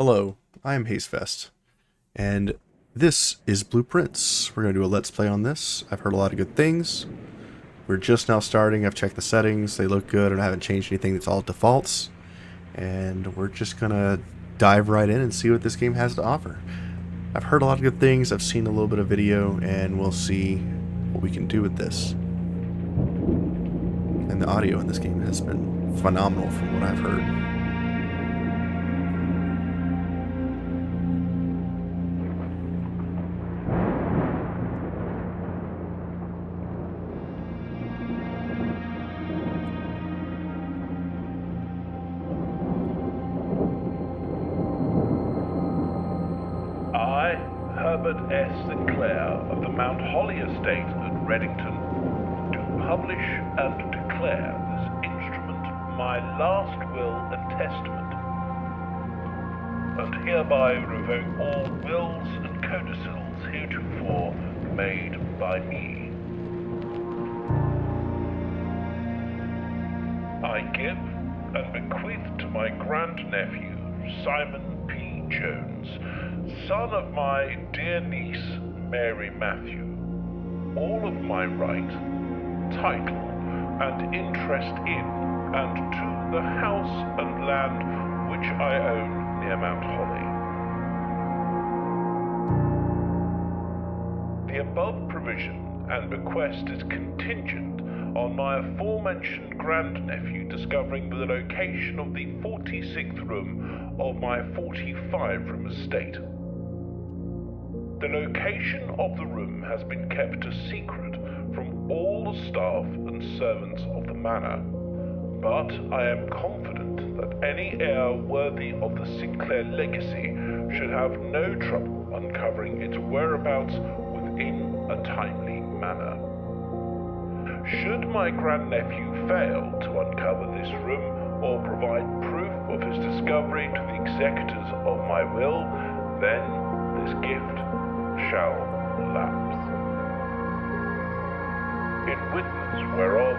Hello, I am Hazefest, and this is Blueprints. We're going to do a Let's Play on this. I've heard a lot of good things. We're just now starting. I've checked the settings. They look good, and I haven't changed anything. It's all defaults. And we're just going to dive right in and see what this game has to offer. I've heard a lot of good things. I've seen a little bit of video, and we'll see what we can do with this. And the audio in this game has been phenomenal from what I've heard. Herbert S. Sinclair of the Mount Holly Estate at Reddington, do publish and declare this instrument my last will and testament, and hereby revoke all wills and codicils heretofore made by me. I give and bequeath to my grandnephew, Simon P. Jones, son of my dear niece, Mary Matthew, all of my right, title, and interest in and to the house and land which I own near Mount Holly. The above provision and bequest is contingent on my aforementioned grandnephew discovering the location of the 46th room of my 45-room estate. The location of the room has been kept a secret from all the staff and servants of the manor, but I am confident that any heir worthy of the Sinclair legacy should have no trouble uncovering its whereabouts within a timely manner. Should my grandnephew fail to uncover this room or provide proof of his discovery to the executors of my will, then this gift shall lapse. In witness whereof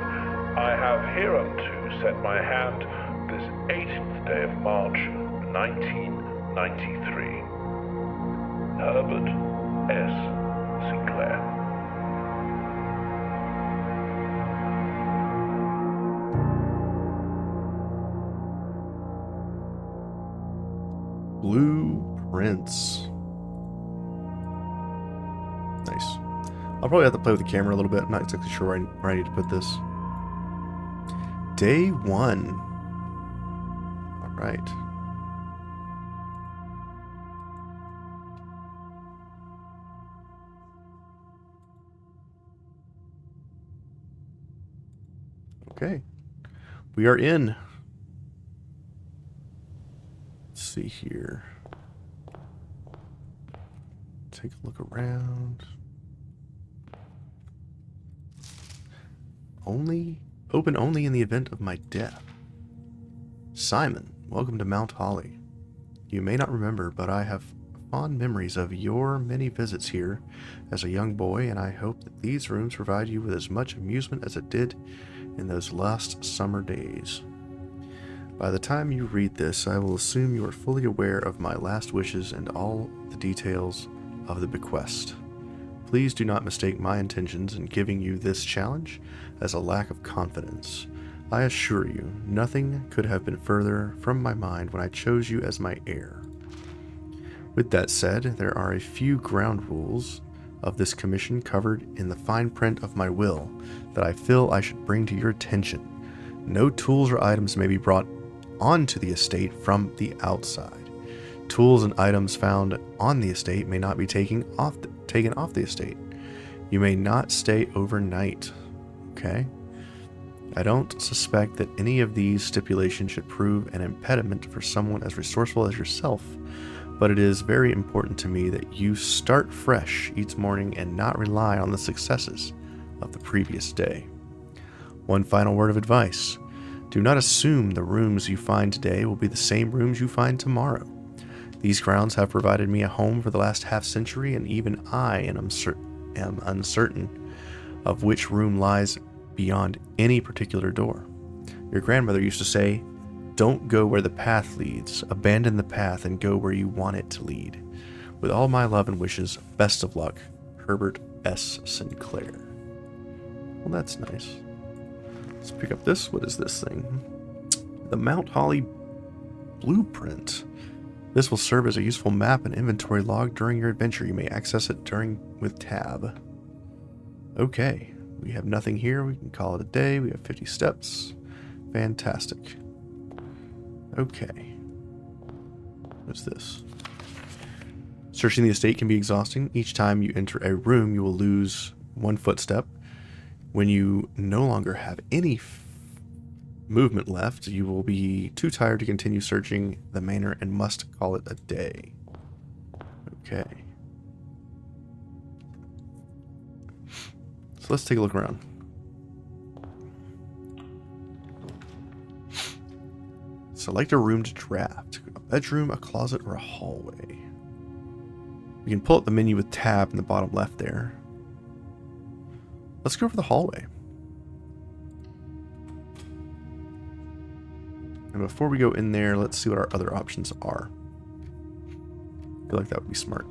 I have hereunto set my hand this 18th day of March, 1993. Herbert S. Sinclair. Blueprints. Nice. I'll probably have to play with the camera a little bit. I'm not exactly sure where I need to put this. Day 1. Alright. Okay. We are in. Let's see here. Take a look around. Open only in the event of my death. Simon, welcome to Mount Holly. You may not remember, but I have fond memories of your many visits here as a young boy, and I hope that these rooms provide you with as much amusement as it did in those last summer days. By the time you read this, I will assume you are fully aware of my last wishes and all the details of the bequest. Please do not mistake my intentions in giving you this challenge as a lack of confidence. I assure you, nothing could have been further from my mind when I chose you as my heir. With that said, there are a few ground rules of this commission covered in the fine print of my will that I feel I should bring to your attention. No tools or items may be brought onto the estate from the outside. Tools and items found on the estate may not be taken off the estate. You may not stay overnight. Okay? I don't suspect that any of these stipulations should prove an impediment for someone as resourceful as yourself, but it is very important to me that you start fresh each morning and not rely on the successes of the previous day. One final word of advice. Do not assume the rooms you find today will be the same rooms you find tomorrow. These grounds have provided me a home for the last half-century, and even I am uncertain of which room lies beyond any particular door. Your grandmother used to say, Don't go where the path leads. Abandon the path and go where you want it to lead. With all my love and wishes, best of luck, Herbert S. Sinclair. Well, that's nice. Let's pick up this. What is this thing? The Mount Holly Blueprint. This will serve as a useful map and inventory log during your adventure. You may access it with tab. Okay. We have nothing here. We can call it a day. We have 50 steps. Fantastic. Okay. What's this? Searching the estate can be exhausting. Each time you enter a room, you will lose 1 footstep. When you no longer have any movement left, you will be too tired to continue searching the manor and must call it a day. Okay. So let's take a look around. Select a room to draft. A bedroom, a closet, or a hallway. You can pull up the menu with tab in the bottom left there. Let's go for the hallway. And before we go in there, let's see what our other options are. I feel like that would be smart.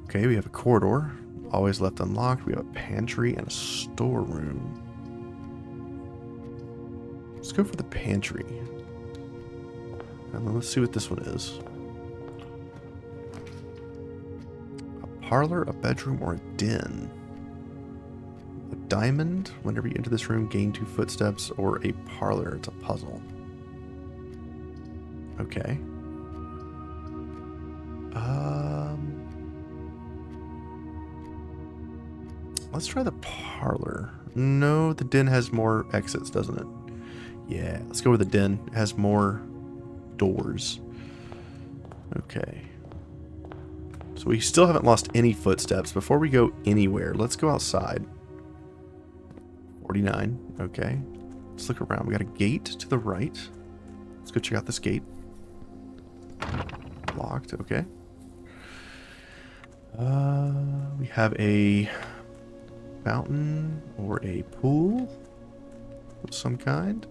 Okay, we have a corridor, always left unlocked. We have a pantry and a storeroom. Let's go for the pantry. And then let's see what this one is. A parlor, a bedroom, or a den. A diamond. Whenever you enter this room, gain 2 footsteps, or a parlor. It's a puzzle. Okay. Let's try the parlor. No, the den has more exits, doesn't it? Yeah, let's go with the den. It has more doors. Okay. So we still haven't lost any footsteps. Before we go anywhere, let's go outside. 49. Okay. Let's look around. We got a gate to the right. Let's go check out this gate. Locked. Okay. We have a fountain or a pool of some kind.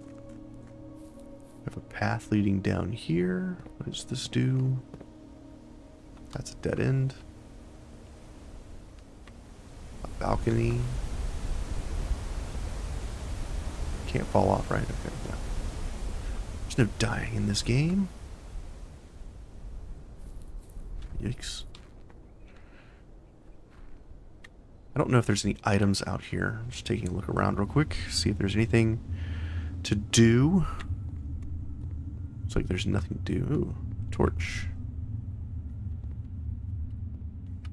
We have a path leading down here. What does this do? That's a dead end. A balcony. Can't fall off, right? Okay, yeah. There's no dying in this game. Yikes. I don't know if there's any items out here. I'm just taking a look around real quick, see if there's anything to do. Looks like there's nothing to do. Ooh, torch.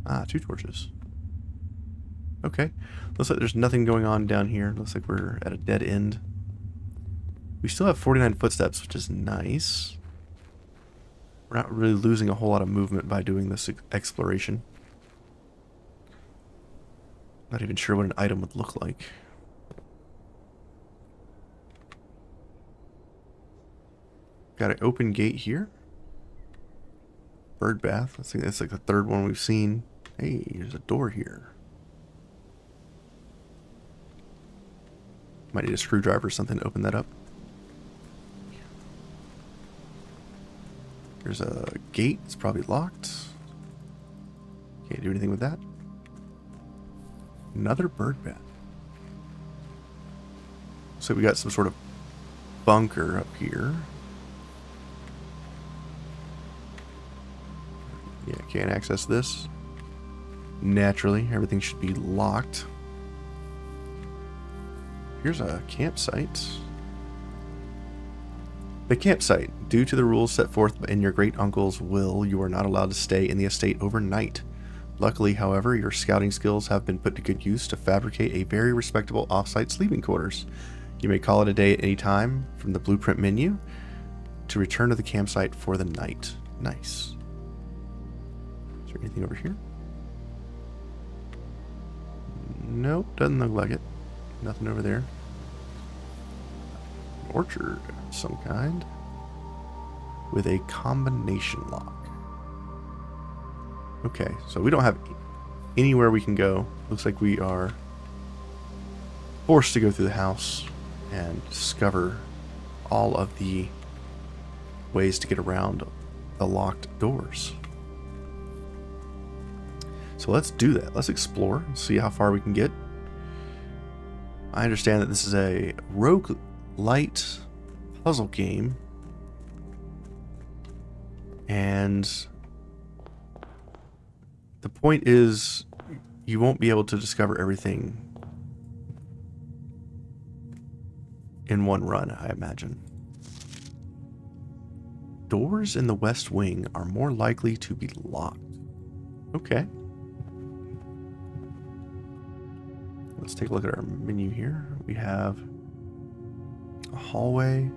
Ah, 2 torches. Okay. Looks like there's nothing going on down here. Looks like we're at a dead end. We still have 49 footsteps, which is nice. We're not really losing a whole lot of movement by doing this exploration. Not even sure what an item would look like. Got an open gate here. Bird bath. I think that's like the 3rd one we've seen. Hey, there's a door here. Might need a screwdriver or something to open that up. There's a gate. It's probably locked. Can't do anything with that. Another bird bath. So we got some sort of bunker up here. Yeah, can't access this. Naturally, everything should be locked. Here's a campsite. The campsite. Due to the rules set forth in your great uncle's will, you are not allowed to stay in the estate overnight. Luckily, however, your scouting skills have been put to good use to fabricate a very respectable off-site sleeping quarters. You may call it a day at any time from the blueprint menu to return to the campsite for the night. Nice. Is there anything over here? Nope, doesn't look like it. Nothing over there. An orchard of some kind with a combination lock. Okay, so we don't have anywhere we can go. Looks like we are forced to go through the house and discover all of the ways to get around the locked doors. So let's do that. Let's explore, see how far we can get. I understand that this is a roguelite puzzle game. And the point is, you won't be able to discover everything in one run, I imagine. Doors in the west wing are more likely to be locked. Okay. Let's take a look at our menu here. We have a hallway,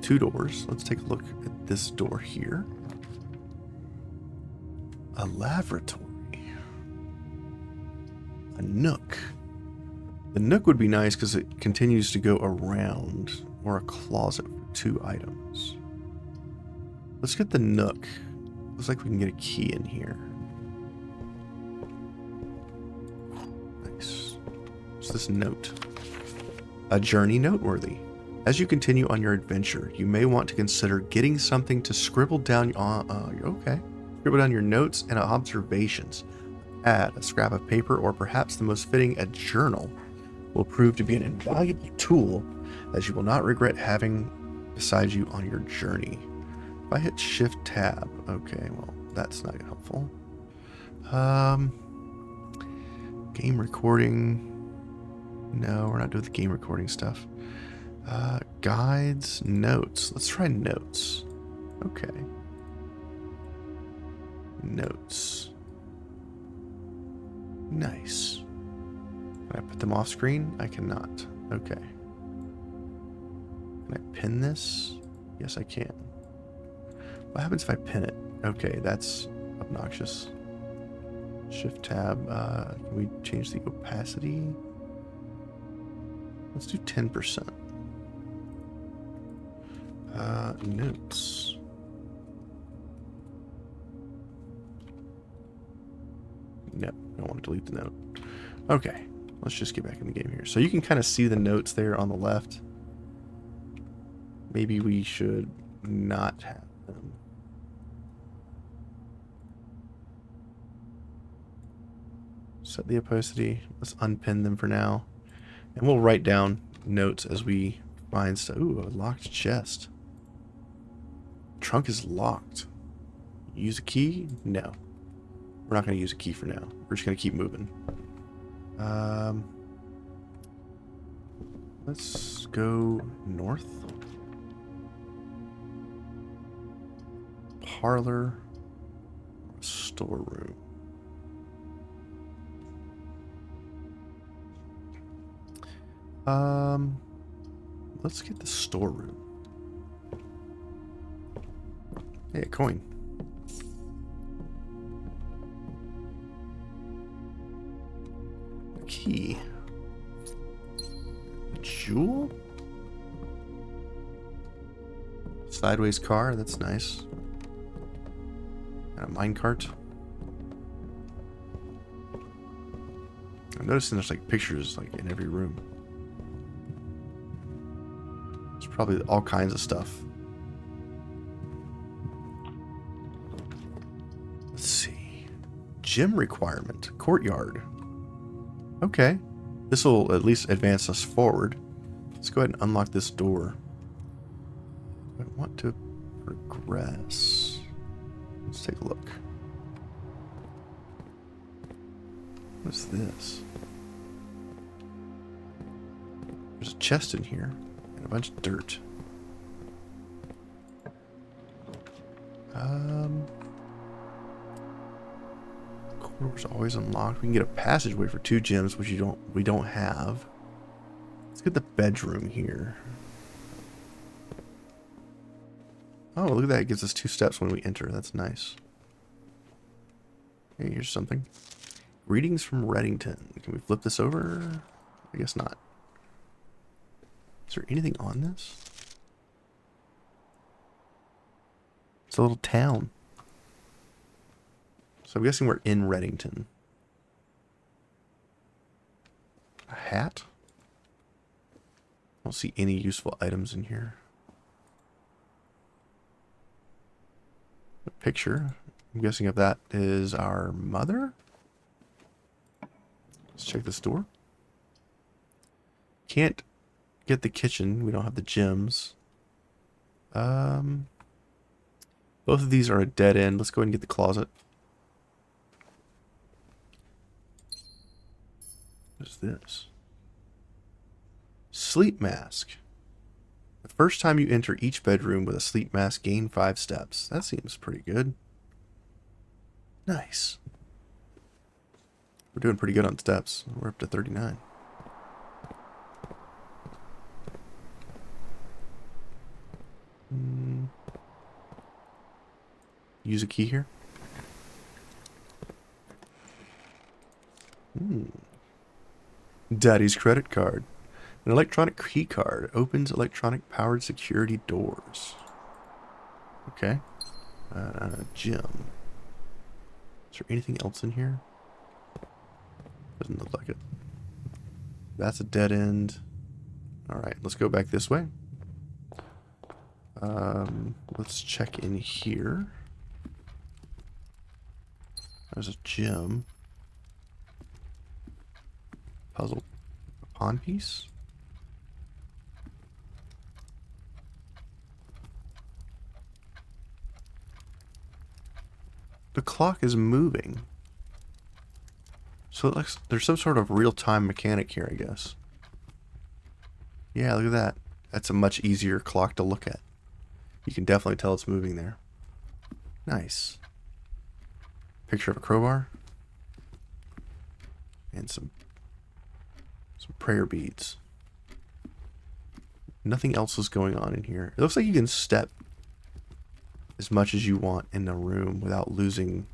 2 doors. Let's take a look at this door here. A lavatory. A nook. The nook would be nice because it continues to go around, or a closet for 2 items. Let's get the nook. Looks like we can get a key in here. Nice. What's this note? A journey noteworthy. As you continue on your adventure, you may want to consider getting something to scribble down. Scribble down your notes and observations. Add a scrap of paper, or perhaps the most fitting, a journal, will prove to be an invaluable tool, as you will not regret having beside you on your journey. If I hit Shift Tab, okay, well, that's not helpful. Game recording. No, we're not doing the game recording stuff. Guides, notes. Let's try notes. Okay. Notes. Nice. Can I put them off screen? I cannot. Okay. Can I pin this? Yes, I can. What happens if I pin it? Okay, that's obnoxious. Shift tab. Can we change the opacity? Let's do 10%. Notes. No, I don't want to delete the note. Okay, let's just get back in the game here. So you can kind of see the notes there on the left. Maybe we should not have them. Set the opacity. Let's unpin them for now. And we'll write down notes as we find stuff. Ooh, a locked chest. Trunk is locked. Use a key? No. We're not going to use a key for now. We're just going to keep moving. Let's go north. Parlor. Storeroom. Let's get the storeroom. Hey, a coin. A key. A jewel? Sideways car, that's nice. And a minecart. I'm noticing there's like pictures like in every room. There's probably all kinds of stuff. Let's see. Gym requirement. Courtyard. Okay. This will at least advance us forward. Let's go ahead and unlock this door. I want to progress. Let's take a look. What's this? There's a chest in here and a bunch of dirt. Corridor's always unlocked. We can get a passageway for 2 gems, which we don't have. Let's get the bedroom here. Oh, look at that. It gives us 2 steps when we enter. That's nice. Hey, here's something. Greetings from Reddington. Can we flip this over? I guess not. Is there anything on this? It's a little town. So I'm guessing we're in Reddington. A hat? don't see any useful items in here. A picture. I'm guessing if that is our mother. Let's check this door. Can't get the kitchen. We don't have the gems. Both of these are a dead end. Let's go ahead and get the closet. What is this? Sleep mask. The first time you enter each bedroom with a sleep mask, gain 5 steps. That seems pretty good. Nice. We're doing pretty good on steps. We're up to 39. Use a key here. Daddy's credit card. An electronic key card opens electronic powered security doors. Okay. Gym. Is there anything else in here? Doesn't look like it. That's a dead end. Alright, let's go back this way. Let's check in here. There's a gem. Puzzle. A pawn piece. The clock is moving. So it looks, there's some sort of real-time mechanic here, I guess. Yeah, look at that. That's a much easier clock to look at. You can definitely tell it's moving there. Nice. Picture of a crowbar. And some prayer beads. Nothing else is going on in here. It looks like you can step as much as you want in the room without losing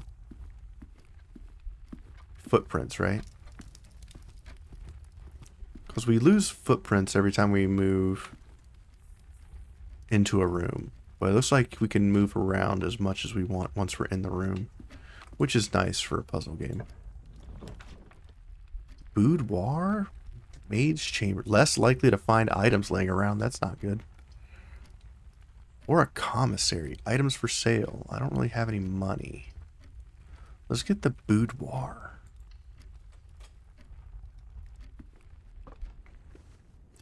footprints, right? Because we lose footprints every time we move into a room. But it looks like we can move around as much as we want once we're in the room, which is nice for a puzzle game. Boudoir? Maid's chamber. Less likely to find items laying around. That's not good. Or a commissary. Items for sale. I don't really have any money. Let's get the boudoir.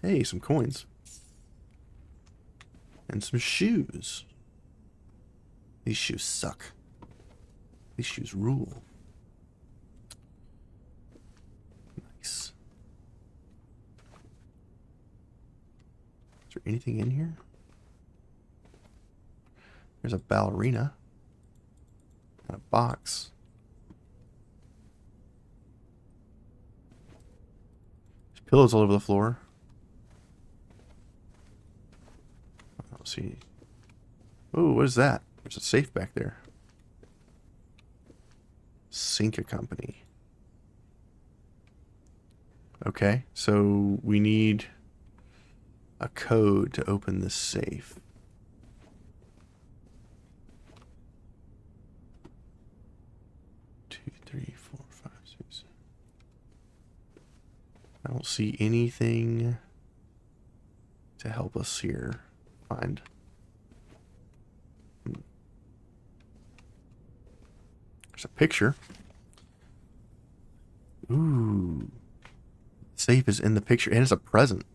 Hey, some coins. And some shoes. These shoes suck. These shoes rule. Nice. Is there anything in here? There's a ballerina. And a box. There's pillows all over the floor. I don't see. Oh, what is that? There's a safe back there. Cinca Company. Okay, so we need a code to open this safe. I don't see anything to help us here find. There's a picture. Ooh. The safe is in the picture, and it's a present.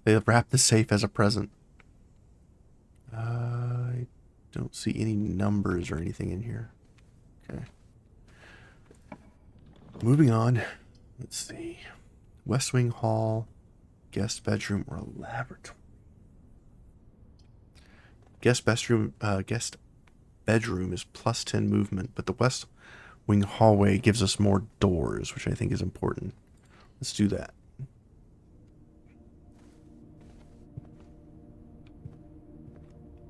They wrapped the safe as a present. I don't see any numbers or anything in here. Okay. Moving on. Let's see. West Wing Hall, guest bedroom, or laboratory. Guest bedroom is plus 10 movement, but the West Wing hallway gives us more doors, which I think is important. Let's do that.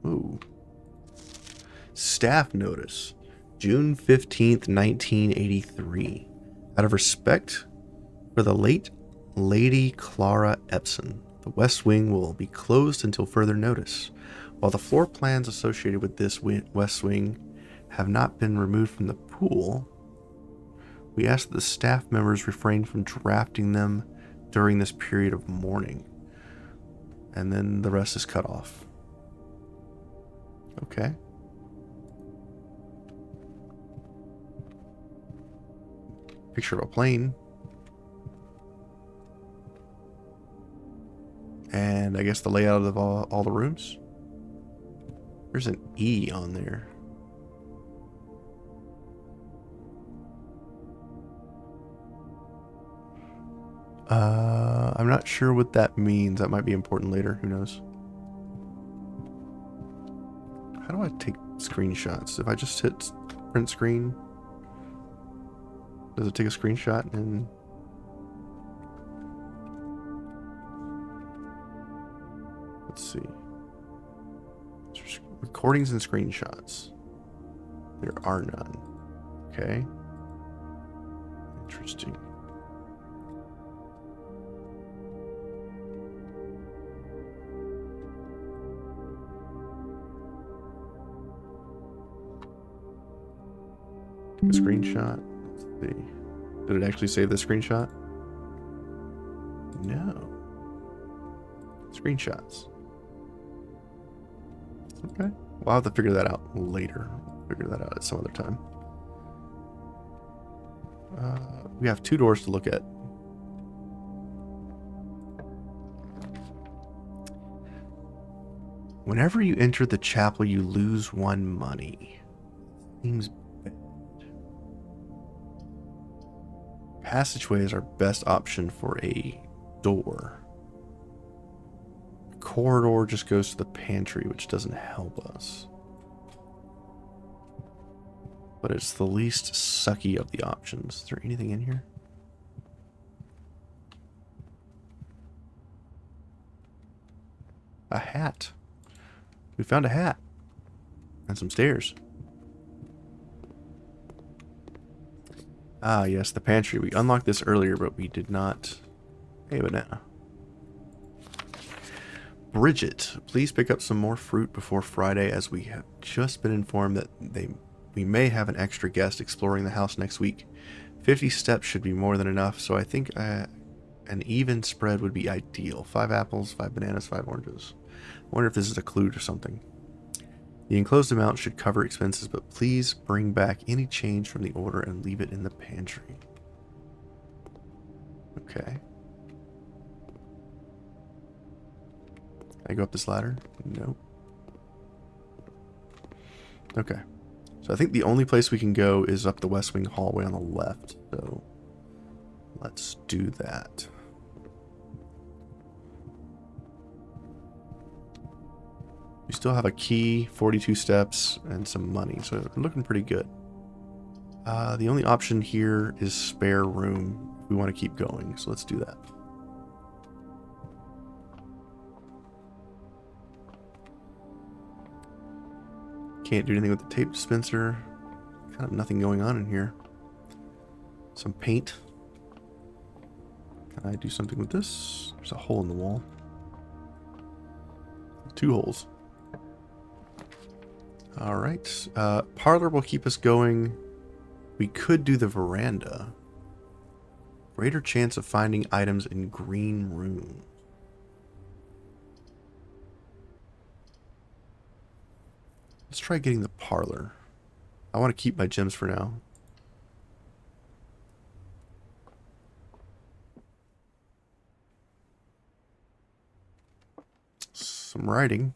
Ooh. Staff notice. June 15th, 1983. Out of respect for the late Lady Clara Epson, the West Wing will be closed until further notice. While the floor plans associated with this West Wing have not been removed from the pool, we ask that the staff members refrain from drafting them during this period of mourning. and then the rest is cut off. Okay. Picture of a plane. And I guess the layout of all the rooms. There's an E on there. I'm not sure what that means. That might be important later. Who knows? How do I take screenshots? If I just hit print screen, does it take a screenshot? And let's see. Recordings and screenshots. There are none. Okay. Interesting. A screenshot. Let's see. Did it actually save the screenshot? No. Screenshots. Okay. We'll have to figure that out later. Figure that out at some other time. We have 2 doors to look at. Whenever you enter the chapel, you lose 1 money. Seems bad. Passageway is our best option for a door. The corridor just goes to the pantry, which doesn't help us. But it's the least sucky of the options. Is there anything in here? A hat. We found a hat. And some stairs. Ah, yes, the pantry. We unlocked this earlier, but we did not. Hey, banana. Bridget, please pick up some more fruit before Friday, as we have just been informed that we may have an extra guest exploring the house next week. 50 steps should be more than enough, so I think an even spread would be ideal. 5 apples, 5 bananas, 5 oranges. I wonder if this is a clue to something. The enclosed amount should cover expenses, but please bring back any change from the order and leave it in the pantry. Okay. Can I go up this ladder? Nope. Okay. So I think the only place we can go is up the West Wing hallway on the left. So let's do that. We still have a key, 42 steps, and some money, so we're looking pretty good. The only option here is spare room if we want to keep going, so let's do that. Can't do anything with the tape dispenser. Kind of nothing going on in here. Some paint. Can I do something with this? There's a hole in the wall. 2 holes. Alright, parlor will keep us going. We could do the veranda. Greater chance of finding items in green room. Let's try getting the parlor. I want to keep my gems for now. Some writing.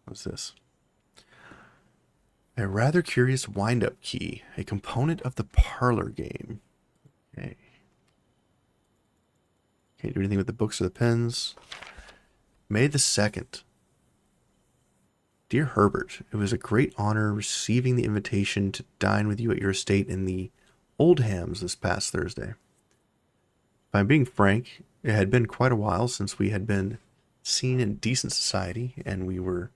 What's this? A rather curious wind-up key, a component of the parlor game. Okay. Can't do anything with the books or the pens. May the 2nd. Dear Herbert, it was a great honor receiving the invitation to dine with you at your estate in the Oldhams this past Thursday. If I'm being frank, it had been quite a while since we had been seen in decent society, and we were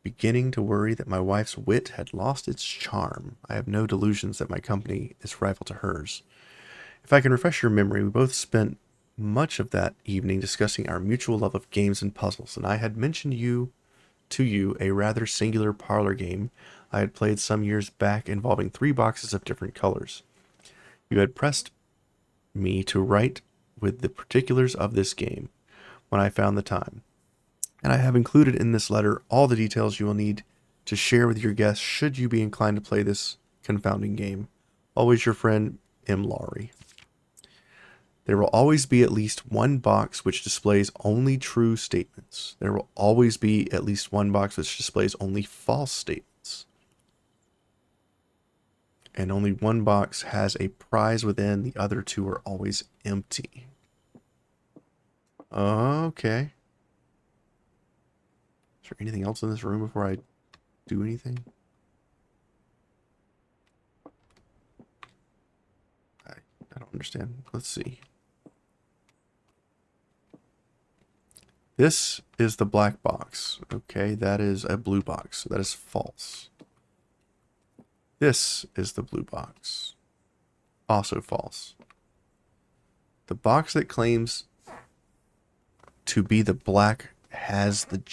beginning to worry that my wife's wit had lost its charm. I have no delusions that my company is rival to hers. If I can refresh your memory, we both spent much of that evening discussing our mutual love of games and puzzles, and I had mentioned to you a rather singular parlor game I had played some years back involving 3 boxes of different colors. You had pressed me to write with the particulars of this game. when I found the time. And I have included in this letter all the details you will need to share with your guests should you be inclined to play this confounding game. Always your friend, M. Laurie. There will always be at least one box which displays only true statements. There will always be at least one box which displays only false statements. And only one box has a prize within. The other two are always empty. Okay. Is there anything else in this room before I do anything? I don't understand. Let's see. This is the black box. Okay, that is a blue box. So that is false. This is the blue box. Also false. The box that claims to be the black has the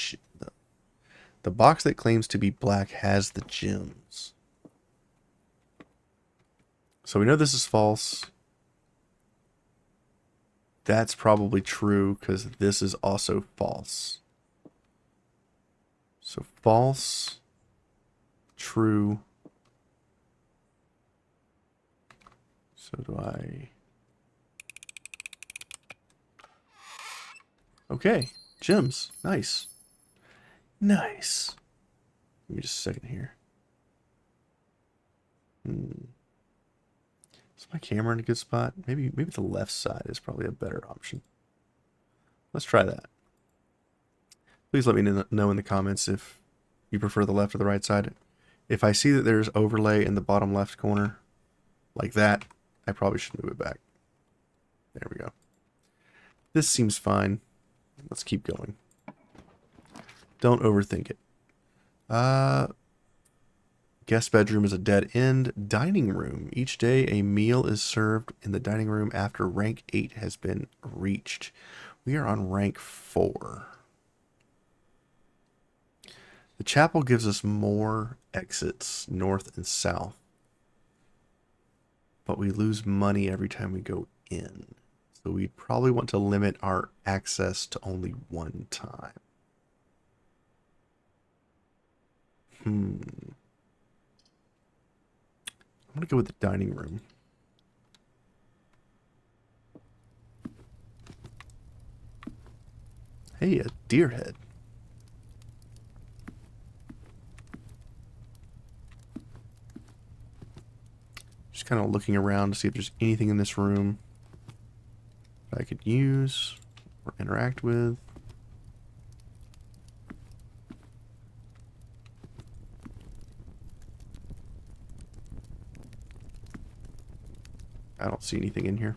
box that claims to be black has the gems. So we know this is false. That's probably true because this is also false. So false, true. So do I... Okay, gems. Nice. Nice. Give me just a second here. Is my camera in a good spot? Maybe the left side is probably a better option. Let's try that. Please let me know in the comments if you prefer the left or the right side. If I see that there's overlay in the bottom left corner, like that, I probably should move it back. There we go. This seems fine. Let's keep going. Don't overthink it. Guest bedroom is a dead end. Dining room. Each day a meal is served in the dining room after rank 8 has been reached. We are on rank 4. The chapel gives us more exits north and south, but we lose money every time we go in. So we'd probably want to limit our access to only one time. I'm going to go with the dining room. Hey, a deer head. Just kind of looking around to see if there's anything in this room that I could use or interact with. I don't see anything in here.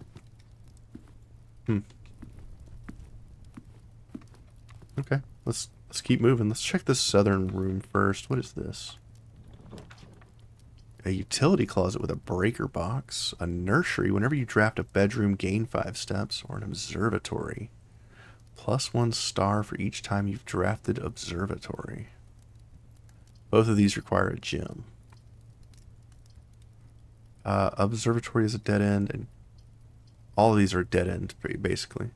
Okay, let's keep moving. Let's check this southern room first. What is this? A utility closet with a breaker box. A nursery. Whenever you draft a bedroom, gain 5 steps. Or an observatory. +1 star for each time you've drafted observatory. Both of these require a gem. Observatory is a dead end, and all of these are dead end, basically.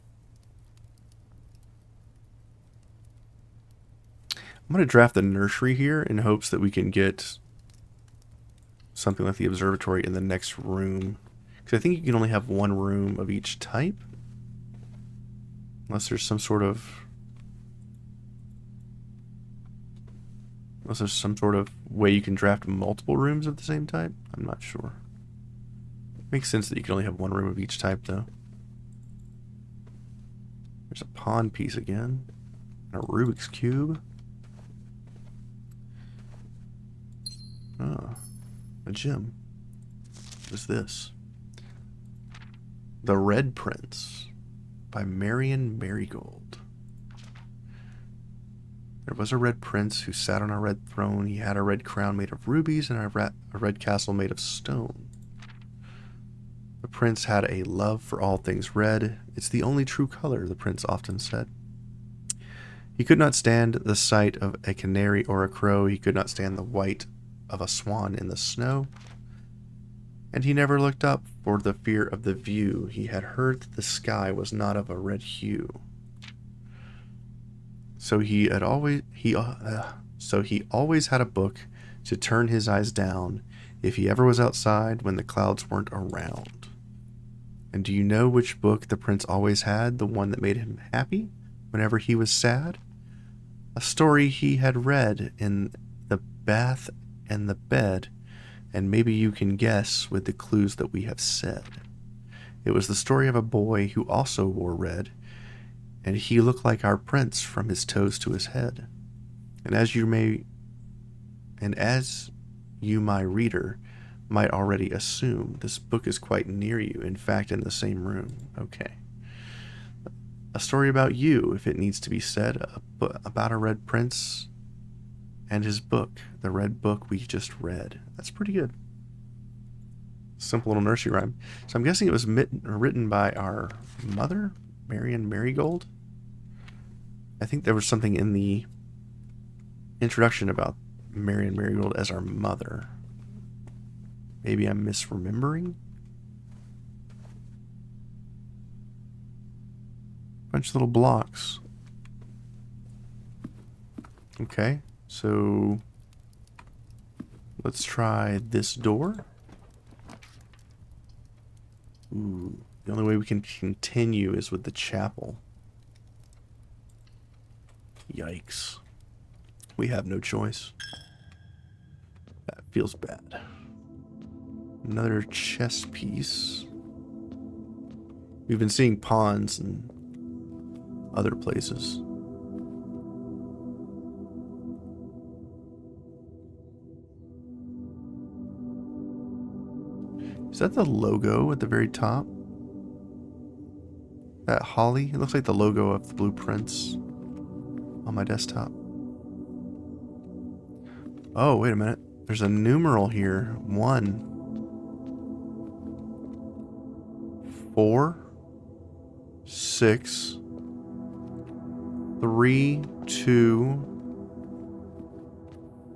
I'm going to draft the nursery here in hopes that we can get something like the observatory in the next room. Because I think you can only have one room of each type. Unless there's some sort of... way you can draft multiple rooms of the same type. I'm not sure. Makes sense that you can only have one room of each type, though. There's a pawn piece again. And a Rubik's Cube. Ah, a gem. What is this? The Red Prince by Marion Marigold. There was a red prince who sat on a red throne. He had a red crown made of rubies and a red castle made of stone. The prince had a love for all things red. It's the only true color, the prince often said. He could not stand the sight of a canary or a crow. He could not stand the white of a swan in the snow. And he never looked up for the fear of the view. He had heard that the sky was not of a red hue. So he always had a book to turn his eyes down if he ever was outside when the clouds weren't around. And do you know which book the prince always had, the one that made him happy whenever he was sad? A story he had read in the bath and the bed, and maybe you can guess with the clues that we have said. It was the story of a boy who also wore red, and he looked like our prince from his toes to his head. And as you, my reader, might already assume, this book is quite near you, in fact, in the same room. Okay. A story about you, if it needs to be said, about a red prince and his book, the red book we just read. That's pretty good. Simple little nursery rhyme. So I'm guessing it was written by our mother, Marion Marigold. I think there was something in the introduction about Marion Marigold as our mother. Maybe I'm misremembering. Bunch of little blocks. Okay, so let's try this door. Ooh, the only way we can continue is with the chapel. Yikes. We have no choice. That feels bad. Another chess piece. We've been seeing pawns in other places. Is that the logo at the very top? That holly? It looks like the logo of the blueprints on my desktop. Oh, wait a minute. There's a numeral here. 1, 4, 6, 3, 2,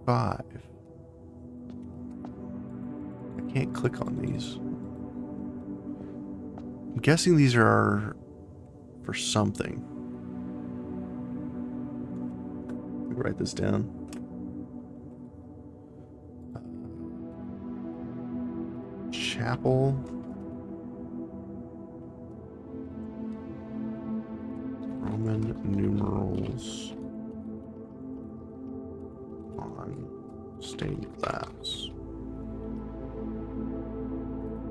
5. I can't click on these. I'm guessing these are for something. Let me write this down. Chapel. Roman numerals on stained glass.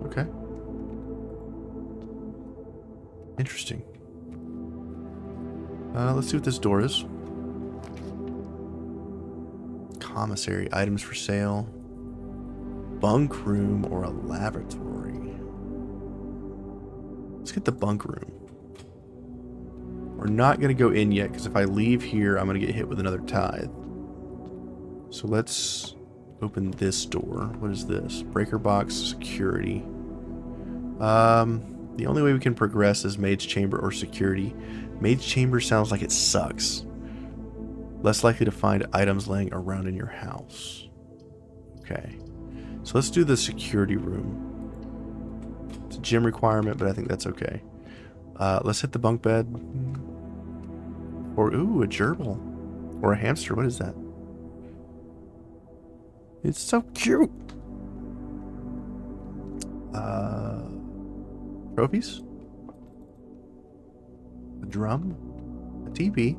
Okay. Interesting. Let's see what this door is. Commissary, items for sale. Bunk room or a lavatory. Let's get the bunk room. We're not going to go in yet, because if I leave here, I'm going to get hit with another tithe. So let's open this door. What is this? Breaker box, security. The only way we can progress is maid's chamber or security. Maid's chamber sounds like it sucks. Less likely to find items laying around in your house. Okay. So let's do the security room. It's a gym requirement, but I think that's okay. Let's hit the bunk bed. Or, ooh, a gerbil. Or a hamster. What is that? It's so cute. Trophies? A drum? A teepee?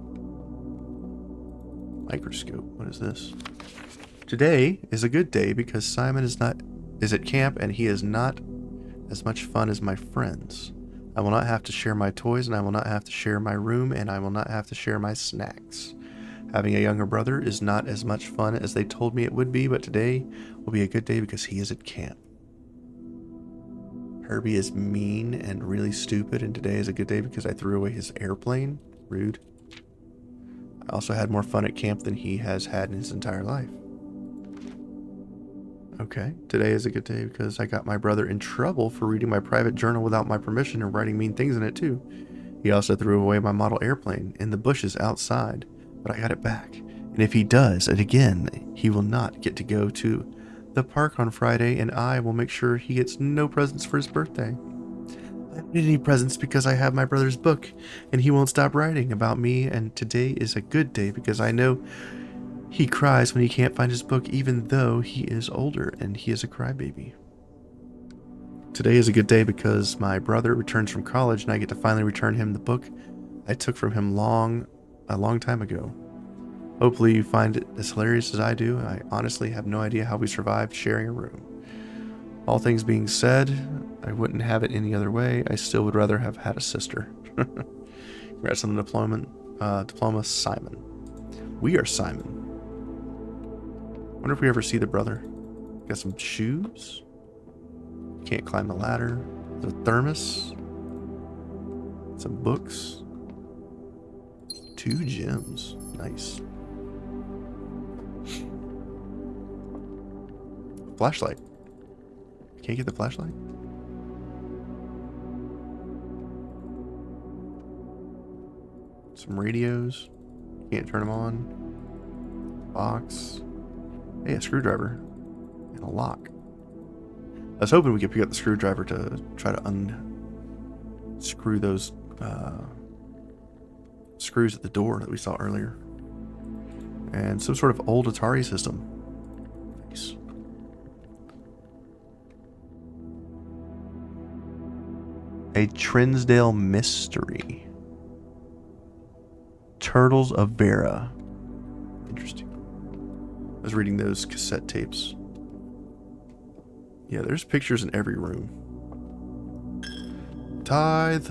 Microscope. What is this? Today is a good day because Simon is at camp and he is not as much fun as my friends. I will not have to share my toys, and I will not have to share my room, and I will not have to share my snacks. Having a younger brother is not as much fun as they told me it would be, but today will be a good day because he is at camp. Herbie is mean and really stupid, and today is a good day because I threw away his airplane. Rude. I also had more fun at camp than he has had in his entire life. Okay, today is a good day because I got my brother in trouble for reading my private journal without my permission and writing mean things in it too. He also threw away my model airplane in the bushes outside, but I got it back. And if he does it again, he will not get to go to the park on Friday, and I will make sure he gets no presents for his birthday. I don't need any presents because I have my brother's book, and he won't stop writing about me, and today is a good day because I know he cries when he can't find his book, even though he is older and he is a crybaby. Today is a good day because my brother returns from college and I get to finally return him the book I took from him a long time ago. Hopefully you find it as hilarious as I do. I honestly have no idea how we survived sharing a room. All things being said, I wouldn't have it any other way. I still would rather have had a sister. Congrats on the diploma, Simon. We are Simon. Wonder if we ever see the brother. Got some shoes. Can't climb the ladder. There's a thermos. Some books. 2 gems. Nice. Flashlight. Can't get the flashlight? Some radios. Can't turn them on. Box. Hey, a screwdriver. And a lock. I was hoping we could pick up the screwdriver to try to unscrew those screws at the door that we saw earlier. And some sort of old Atari system. Nice. A Trinsdale mystery. Turtles of Vera. Interesting. I was reading those cassette tapes. Yeah, there's pictures in every room. Tithe.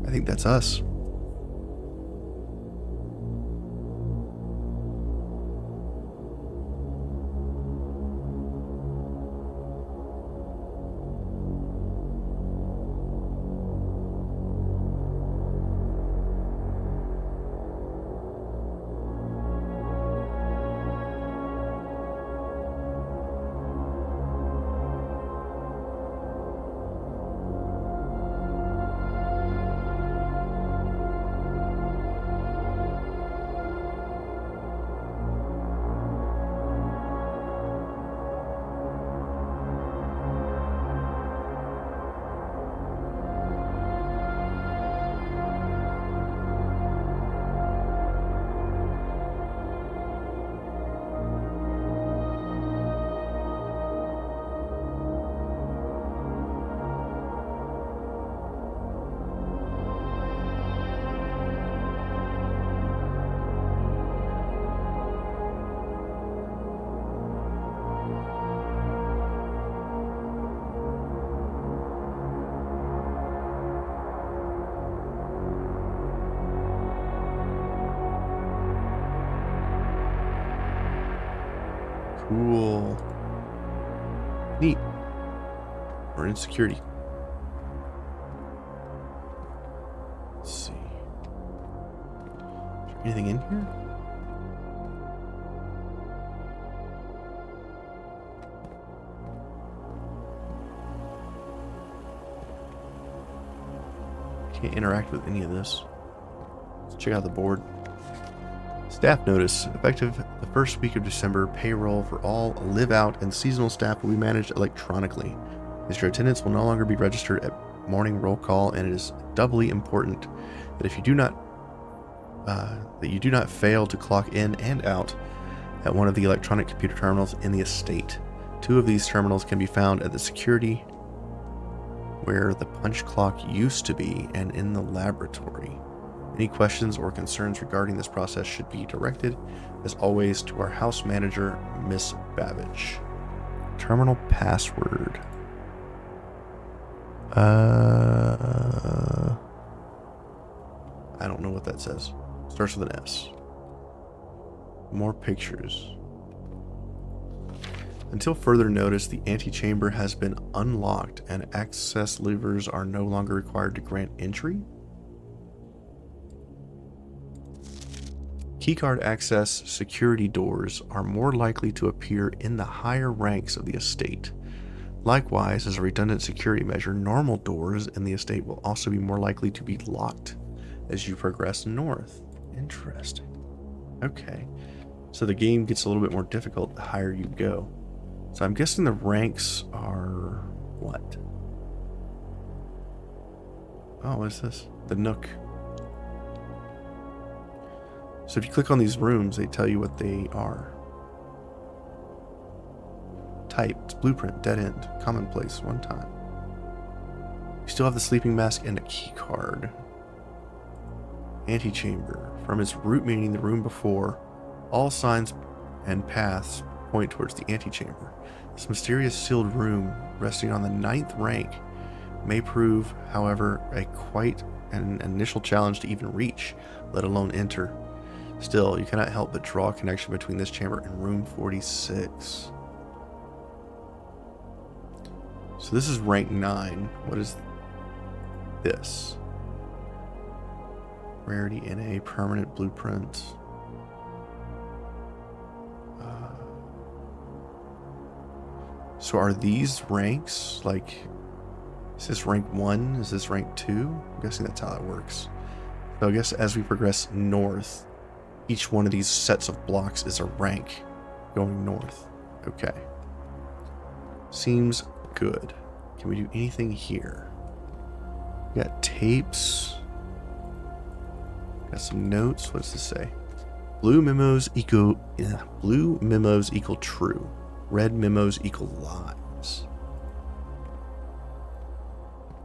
I think that's us. Cool. Neat. We're in security. Let's see. Is there anything in here? Can't interact with any of this. Let's check out the board. Staff notice. Effective the first week of December, payroll for all live-out and seasonal staff will be managed electronically. As your attendance will no longer be registered at morning roll call, and it is doubly important that you do not fail to clock in and out at one of the electronic computer terminals in the estate. 2 of these terminals can be found at the security where the punch clock used to be and in the laboratory. Any questions or concerns regarding this process should be directed, as always, to our house manager, Miss Babbage. Terminal password. I don't know what that says. Starts with an S. More pictures. Until further notice, the antechamber has been unlocked and access levers are no longer required to grant entry. Keycard access security doors are more likely to appear in the higher ranks of the estate. Likewise, as a redundant security measure, normal doors in the estate will also be more likely to be locked as you progress north. Interesting. Okay. So the game gets a little bit more difficult the higher you go. So I'm guessing the ranks are what? Oh, what is this? The Nook. So if you click on these rooms, they tell you what they are. Type, it's blueprint, dead end, commonplace, one time. You still have the sleeping mask and a key card. Antechamber. From its root meaning, the room before, all signs and paths point towards the antechamber. This mysterious sealed room, resting on the 9th rank, may prove, however, quite an initial challenge to even reach, let alone enter. Still, you cannot help but draw a connection between this chamber and room 46. So this is rank 9. What is this? Rarity NA, permanent blueprint. So are these ranks, like, is this rank 1? Is this rank 2? I'm guessing that's how that works. So I guess as we progress north, each one of these sets of blocks is a rank going north. Okay. Seems good. Can we do anything here? We got tapes. Got some notes. What does this say? Blue memos equal true. Red memos equal lies.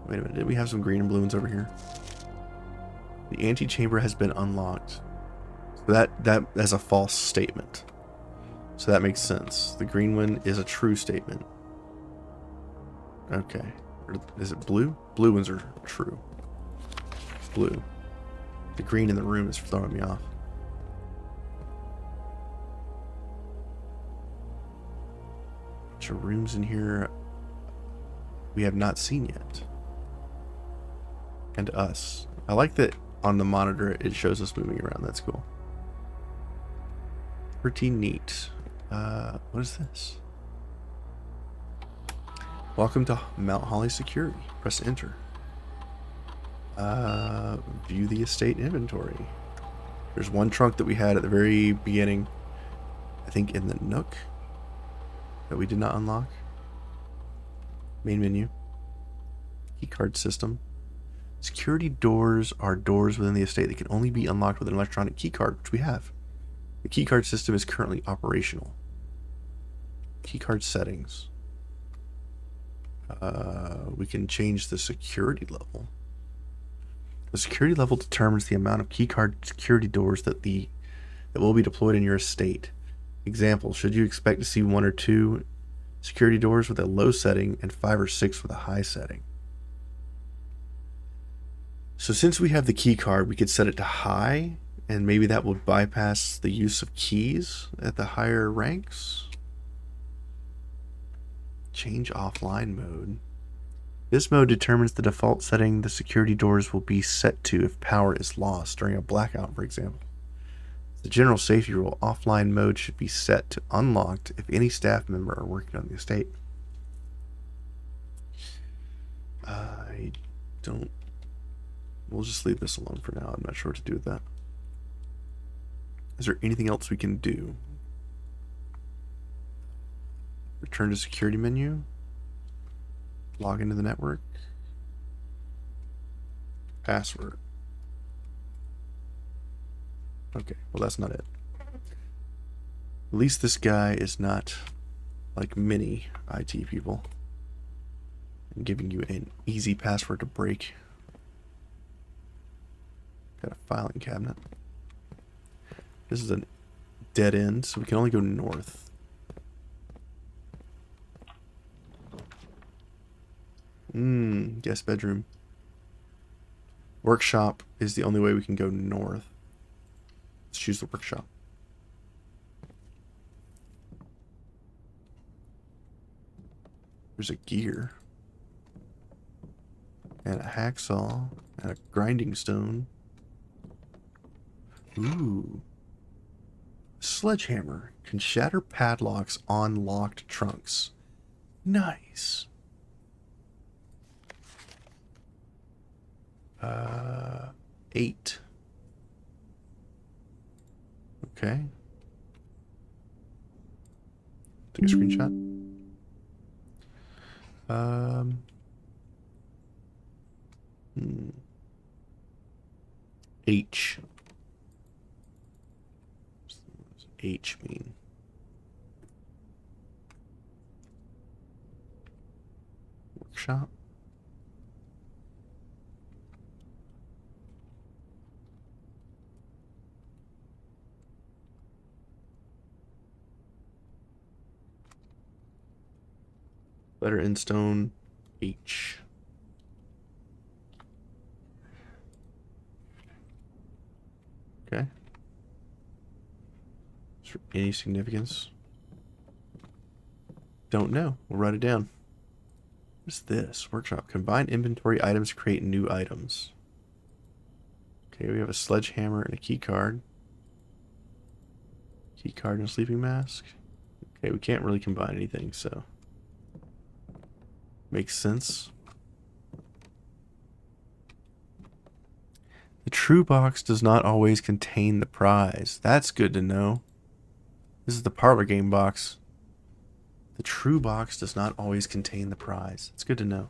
Wait a minute, did we have some green and blue ones over here? The antechamber has been unlocked. So that's a false statement. So that makes sense. The green one is a true statement. Okay. Is it blue? Blue ones are true. Blue. The green in the room is throwing me off. Bunch of rooms in here we have not seen yet. And us. I like that on the monitor it shows us moving around. That's cool. Pretty neat. What is this? Welcome to Mount Holly Security. Press enter. View the estate inventory. There's one trunk that we had at the very beginning, I think in the Nook, that we did not unlock. Main menu. Keycard system. Security doors are doors within the estate that can only be unlocked with an electronic keycard, which we have. The keycard system is currently operational. Keycard settings. We can change the security level. The security level determines the amount of keycard security doors that will be deployed in your estate. Example, should you expect to see 1 or 2 security doors with a low setting and 5 or 6 with a high setting? So since we have the key card, we could set it to high, and maybe that would bypass the use of keys at the higher ranks. Change offline mode. This mode determines the default setting the security doors will be set to if power is lost during a blackout, for example. The general safety rule, offline mode should be set to unlocked if any staff member are working on the estate. I don't... We'll just leave this alone for now. I'm not sure what to do with that. Is there anything else we can do? Return to security menu. Log into the network. Password. Okay, well that's not it. At least this guy is not like many IT people and giving you an easy password to break. Got a filing cabinet. This is a dead end, so we can only go north. Guest bedroom. Workshop is the only way we can go north. Let's choose the workshop. There's a gear. And a hacksaw. And a grinding stone. Ooh. Sledgehammer can shatter padlocks on locked trunks. Nice. 8. Okay. Take a screenshot. H. What does H mean? Workshop. Letter in stone. H. Okay. Is there any significance? Don't know. We'll write it down. What's this? Workshop. Combine inventory items to create new items. Okay, we have a sledgehammer and a key card. Key card and a sleeping mask. Okay, we can't really combine anything, so makes sense. The true box does not always contain the prize. That's good to know. This is the parlor game box. The true box does not always contain the prize. It's good to know.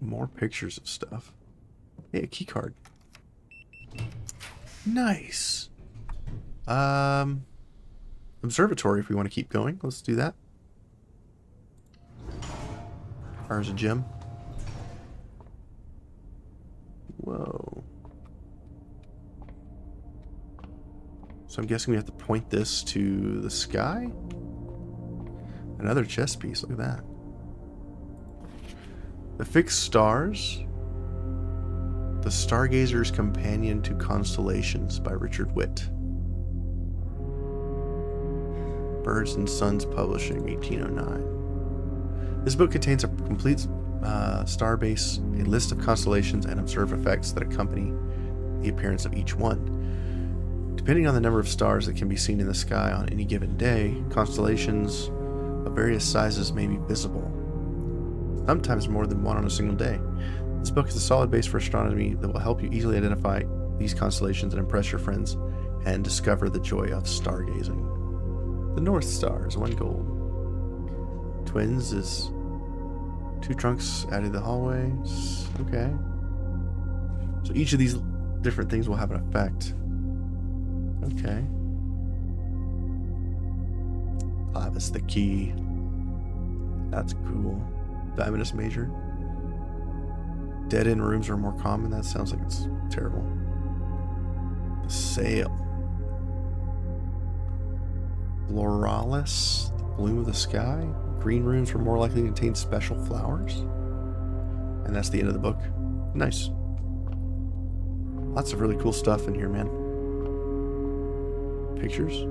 More pictures of stuff. Hey, a key card. Nice. Observatory if we want to keep going. Let's do that. Ours a gem. Whoa. So I'm guessing we have to point this to the sky? Another chess piece, look at that. The Fixed Stars. The Stargazer's Companion to Constellations by Richard Witt. Birds and Sons Publishing, 1809. This book contains a complete starbase, a list of constellations and observed effects that accompany the appearance of each one. Depending on the number of stars that can be seen in the sky on any given day, constellations of various sizes may be visible, sometimes more than one on a single day. This book is a solid base for astronomy that will help you easily identify these constellations and impress your friends and discover the joy of stargazing. The North Star is 1 gold. Twins is 2 trunks added to the hallways. Okay. So each of these different things will have an effect. Okay. Clavis the key. That's cool. Diamondus Major. Dead end rooms are more common. That sounds like it's terrible. The Sail. Floralis. The bloom of the sky. Green rooms are more likely to contain special flowers. And that's the end of the book. Nice. Lots of really cool stuff in here, man. Pictures.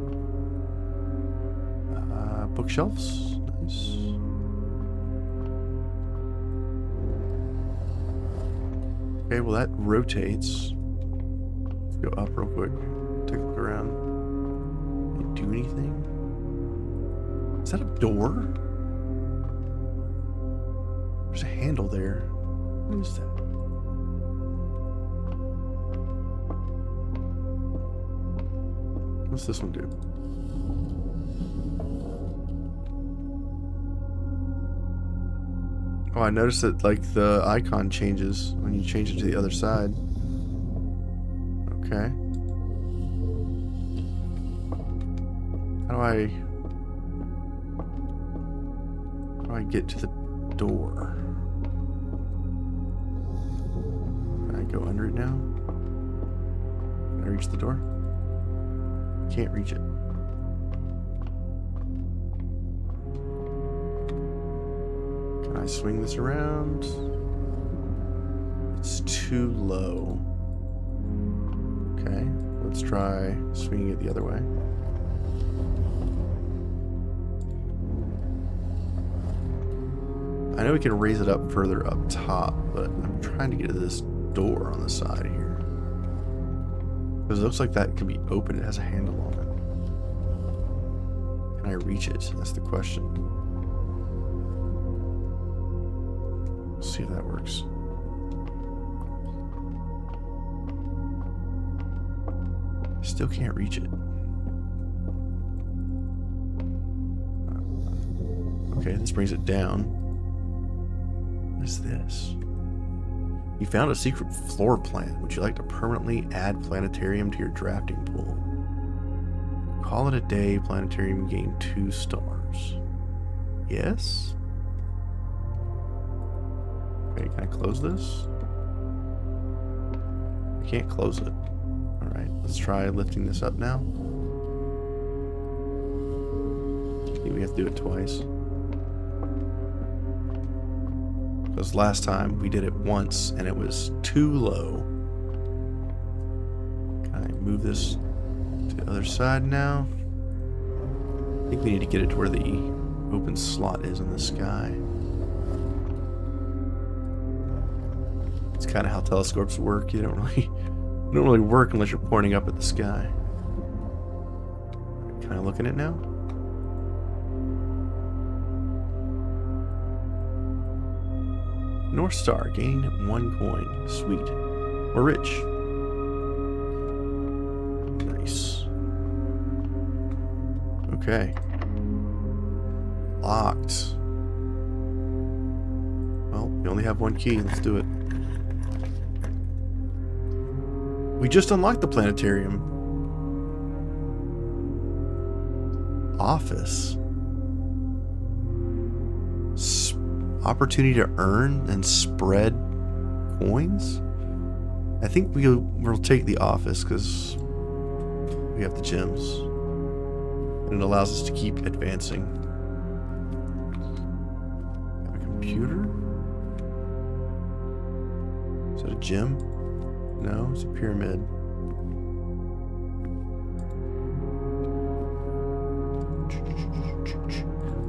Bookshelves. Nice. Okay, well that rotates. Let's go up real quick. Take a look around. Can it do anything? Is that a door? There's a handle there. What is that? What's this one do? Oh, I noticed that like the icon changes when you change it to the other side. Okay. How do I get to the door? Can I go under it now? Can I reach the door? Can't reach it. Can I swing this around? It's too low. Okay, let's try swinging it the other way. I know we can raise it up further up top, but I'm trying to get to this door on the side here. Because it looks like that can be open. It has a handle on it. Can I reach it? That's the question. Let's see if that works. Still can't reach it. Okay, this brings it down. What is this? You found a secret floor plan. Would you like to permanently add planetarium to your drafting pool? Call it a day. Planetarium gain 2 stars. Yes? Okay, can I close this? I can't close it. Alright, let's try lifting this up now. I think we have to do it twice. Because last time we did it once and it was too low. Can I move this to the other side now? I think we need to get it to where the open slot is in the sky. It's kind of how telescopes work. You don't really work unless you're pointing up at the sky. Can I look at it now? North Star, gaining 1 coin. Sweet. We're rich. Nice. Okay. Locked. Well, we only have 1 key. Let's do it. We just unlocked the planetarium. Office. Opportunity to earn and spread coins? I think we'll take the office because we have the gems. And it allows us to keep advancing. Have a computer? Is that a gem? No, it's a pyramid.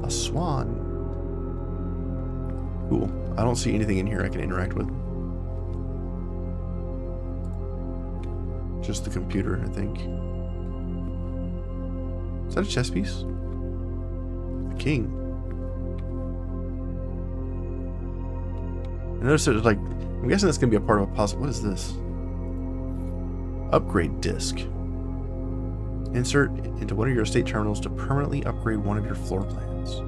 A swan. Cool. I don't see anything in here I can interact with. Just the computer, I think. Is that a chess piece? The king. I noticed there's like... I'm guessing that's going to be a part of a puzzle. What is this? Upgrade disc. Insert into one of your estate terminals to permanently upgrade one of your floor plans.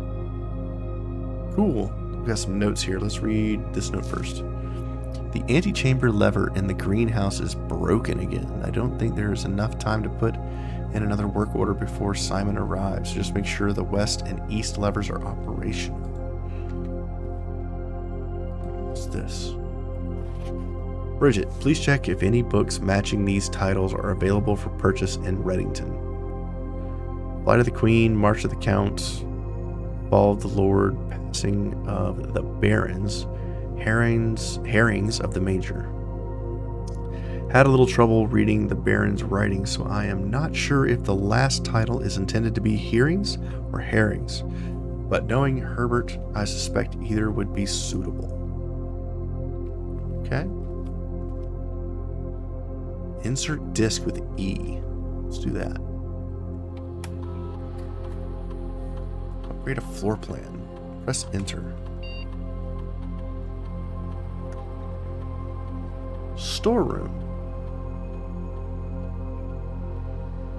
Cool. We've got some notes here. Let's read this note first. The antechamber lever in the greenhouse is broken again. I don't think there is enough time to put in another work order before Simon arrives. So just make sure the west and east levers are operational. What's this? Bridget, please check if any books matching these titles are available for purchase in Reddington. Flight of the Queen, March of the Count, Fall of the Lord, Passing of the Barons, Herrings of the Major. Had a little trouble reading the Baron's writing, so I am not sure if the last title is intended to be Hearings or Herrings, but knowing Herbert, I suspect either would be suitable. Okay. Insert disc with E. Let's do that. Upgrade a floor plan. Press enter. Storeroom.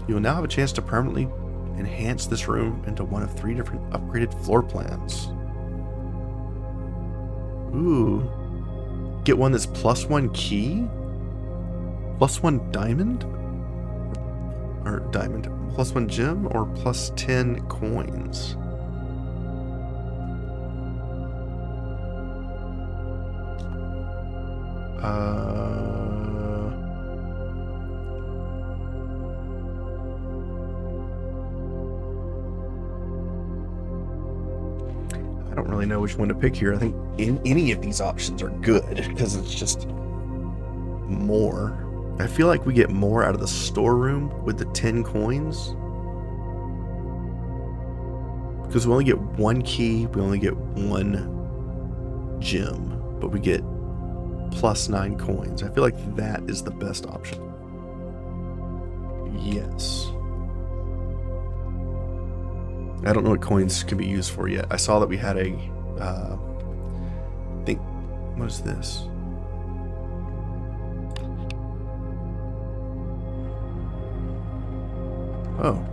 You will now have a chance to permanently enhance this room into one of 3 different upgraded floor plans. Ooh. Get one that's +1 key? +1 diamond? Or diamond. +1 gem or +10 coins? I don't really know which one to pick here. I think any of these options are good because it's just more. I feel like we get more out of the storeroom with the 10 coins. Because we only get 1 key, we only get 1 gem, but we get +9 coins. I feel like that is the best option. Yes. I don't know what coins can be used for yet. I saw that we had a think. What is this? Oh.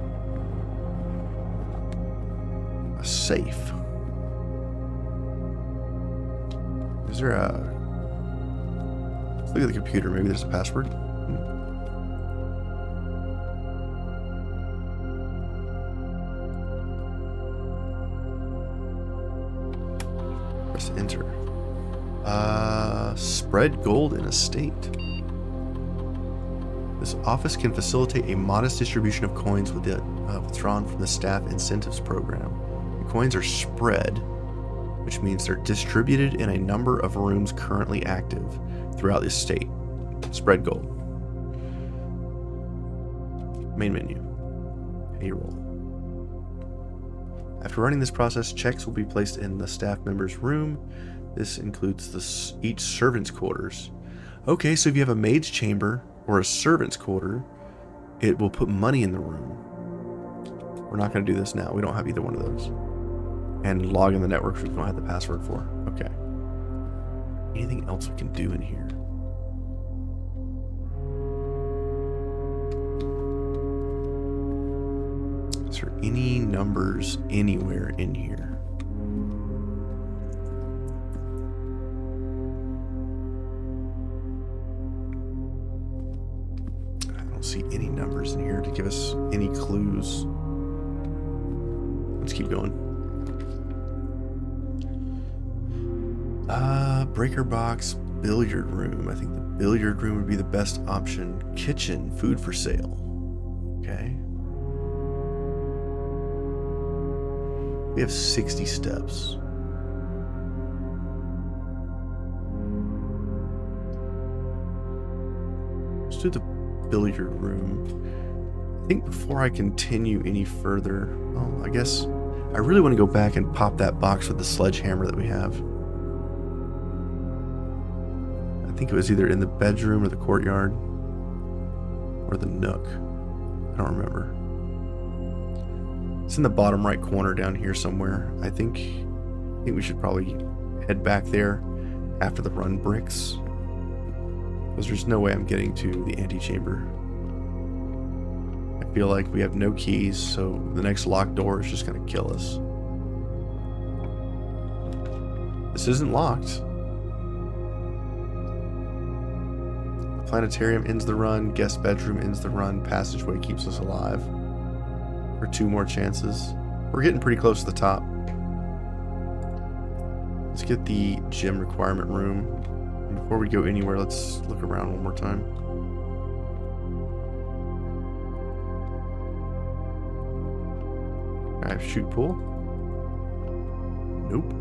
A safe. Is there a... Let's look at the computer. Maybe there's a password. Press enter. Spread gold in a state. This office can facilitate a modest distribution of coins withdrawn from the staff incentives program. The coins are spread, which means they're distributed in a number of rooms currently active throughout the estate. Spread gold. Main menu. Payroll. After running this process, checks will be placed in the staff member's room. This includes each servant's quarters. Okay, so if you have a maid's chamber or a servant's quarter, it will put money in the room. We're not going to do this now. We don't have either one of those. And log in the network, which we don't have the password for. Okay. Anything else we can do in here? Is there any numbers anywhere in here? I don't see any numbers in here to give us any clues. Let's keep going. Breaker box, billiard room. I think the billiard room would be the best option. Kitchen, food for sale. Okay. We have 60 steps. Let's do the billiard room. I think before I continue any further, well, I guess I really want to go back and pop that box with the sledgehammer that we have. I think it was either in the bedroom or the courtyard or the nook. I don't remember. It's in the bottom right corner down here somewhere. I think we should probably head back there after the run bricks, because there's no way I'm getting to the antechamber. I feel like we have no keys, so the next locked door is just going to kill us. This isn't locked. Planetarium ends the run. Guest bedroom ends the run. Passageway keeps us alive for 2 more chances. We're getting pretty close to the top. Let's get the gym requirement room. And before we go anywhere, let's look around one more time. I have shoot pool. Nope.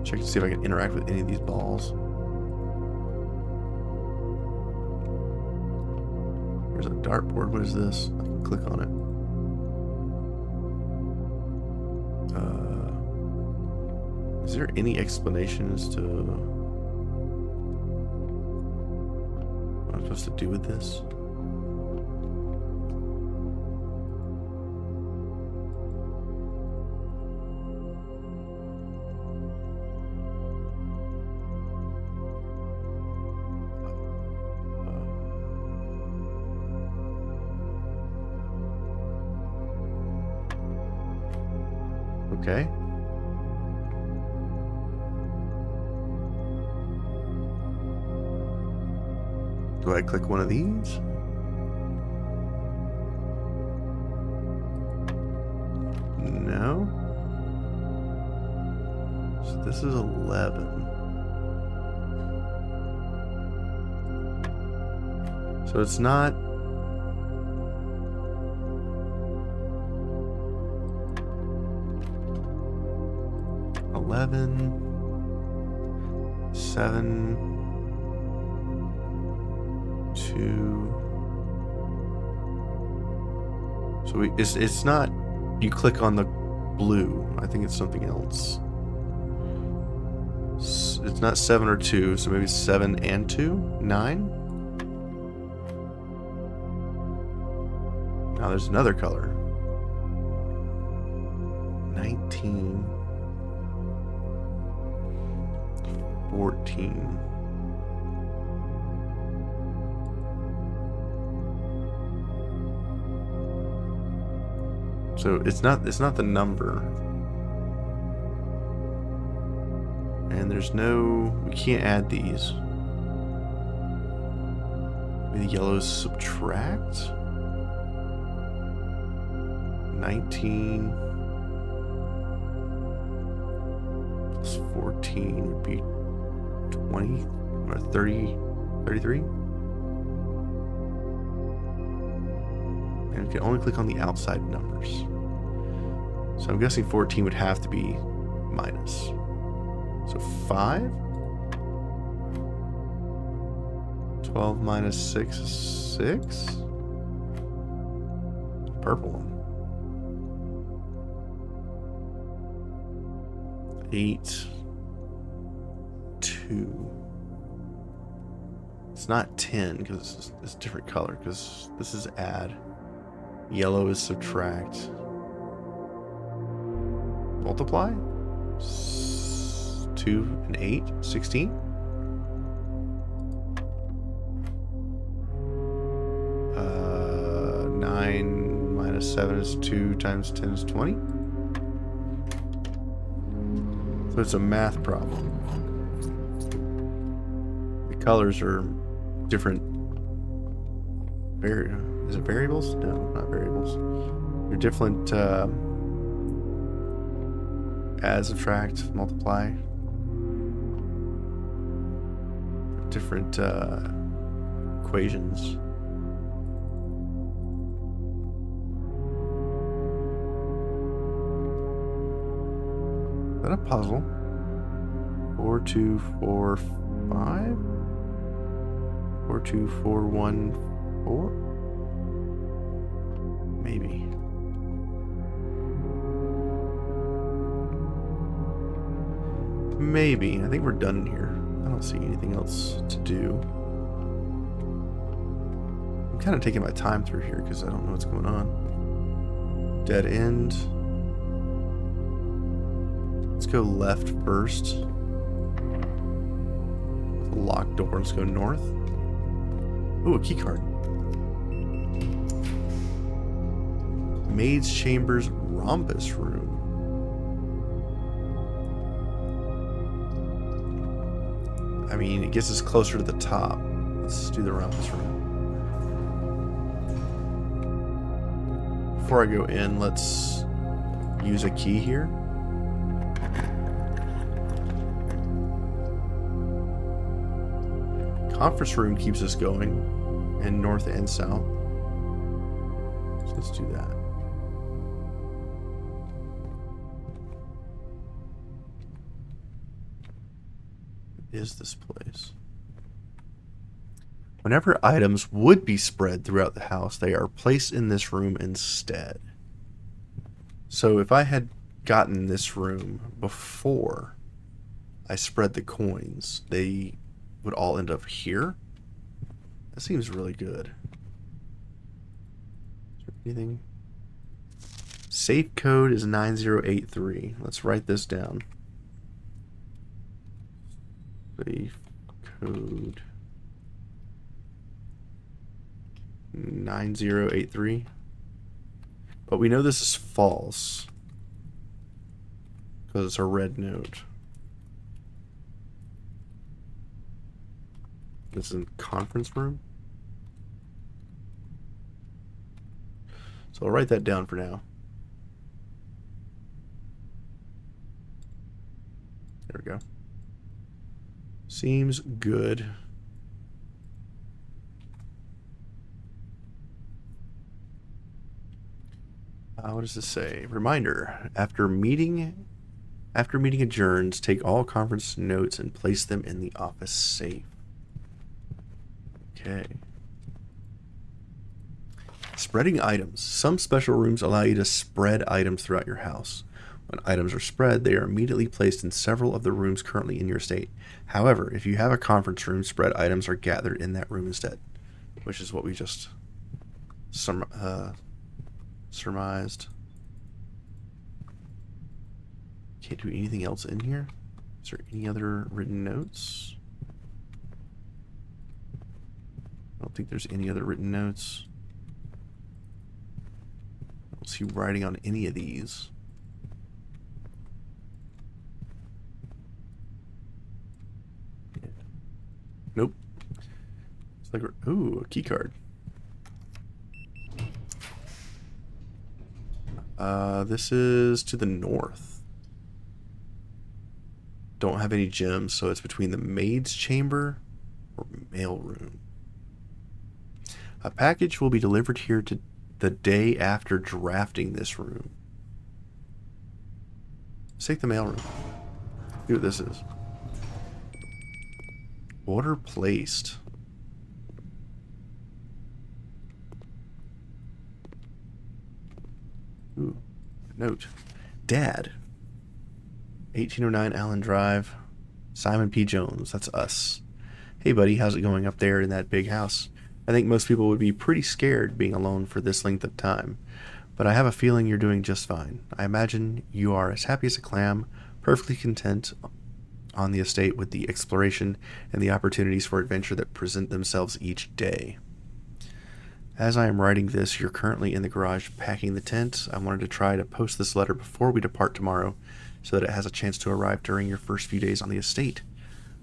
Check to see if I can interact with any of these balls. There's a dartboard. What is this? I can click on it. Is there any explanation as to what I'm supposed to do with this? Okay. Do I click one of these? No. So this is 11. So it's not... Seven, 2. So it's not. You click on the blue. I think it's something else. It's not 7 or 2. So maybe 7 and 2. 9. Now there's another color. 19. 14. So it's not the number. And there's no, we can't add these. Maybe the yellows subtract. 19 plus 14 would be 20 or 30, 33. And we can only click on the outside numbers. So I'm guessing 14 would have to be minus. So 5. 12 minus 6 is 6. Purple one. 8, 2. It's not 10 because it's a different color, because this is add. Yellow is subtract. Multiply? 2 and 8, 16. 9 minus 7 is 2 times 10 is 20. So it's a math problem. The colors are different. Is it variables? No, not variables. They're different. Add, subtract, multiply. Different equations. Is that a puzzle? 4, 2, 4, 5? 4, 2, 4, 1, 4? Maybe. Maybe. I think we're done in here. I don't see anything else to do. I'm kind of taking my time through here because I don't know what's going on. Dead end. Let's go left first. Locked door. Let's go north. Ooh, a key card. Maid's Chambers Rhombus Room. I mean, it gets us closer to the top. Let's do the Rhombus Room. Before I go in, let's use a key here. Conference room keeps us going, and north and south. So let's do that. What is this place? Whenever items would be spread throughout the house, they are placed in this room instead. So if I had gotten this room before I spread the coins, they would all end up here. That seems really good. Is there anything? Safe code is 9083. Let's write this down. Safe code 9083. But we know this is false because it's a red note. This is in conference room. So I'll write that down for now. There we go. Seems good. What does this say? Reminder: after meeting adjourns, take all conference notes and place them in the office safe. Okay. Spreading items. Some special rooms allow you to spread items throughout your house. When items are spread, they are immediately placed in several of the rooms currently in your estate. However, if you have a conference room, spread items are gathered in that room instead, which is what we just surmised. Can't do anything else in here. Is there any other written notes? I don't think there's any other written notes. I don't see writing on any of these. Yeah. Nope. It's like, ooh, a key card. This is to the north. Don't have any gems, so it's between the maid's chamber or mailroom. A package will be delivered here to the day after drafting this room. Let's take the mailroom. See what this is. Order placed. Ooh, note. Dad. 1809 Allen Drive. Simon P. Jones. That's us. Hey, buddy, how's it going up there in that big house? I think most people would be pretty scared being alone for this length of time, but I have a feeling you're doing just fine. I imagine you are as happy as a clam, perfectly content on the estate with the exploration and the opportunities for adventure that present themselves each day. As I am writing this, you're currently in the garage packing the tent. I wanted to try to post this letter before we depart tomorrow so that it has a chance to arrive during your first few days on the estate.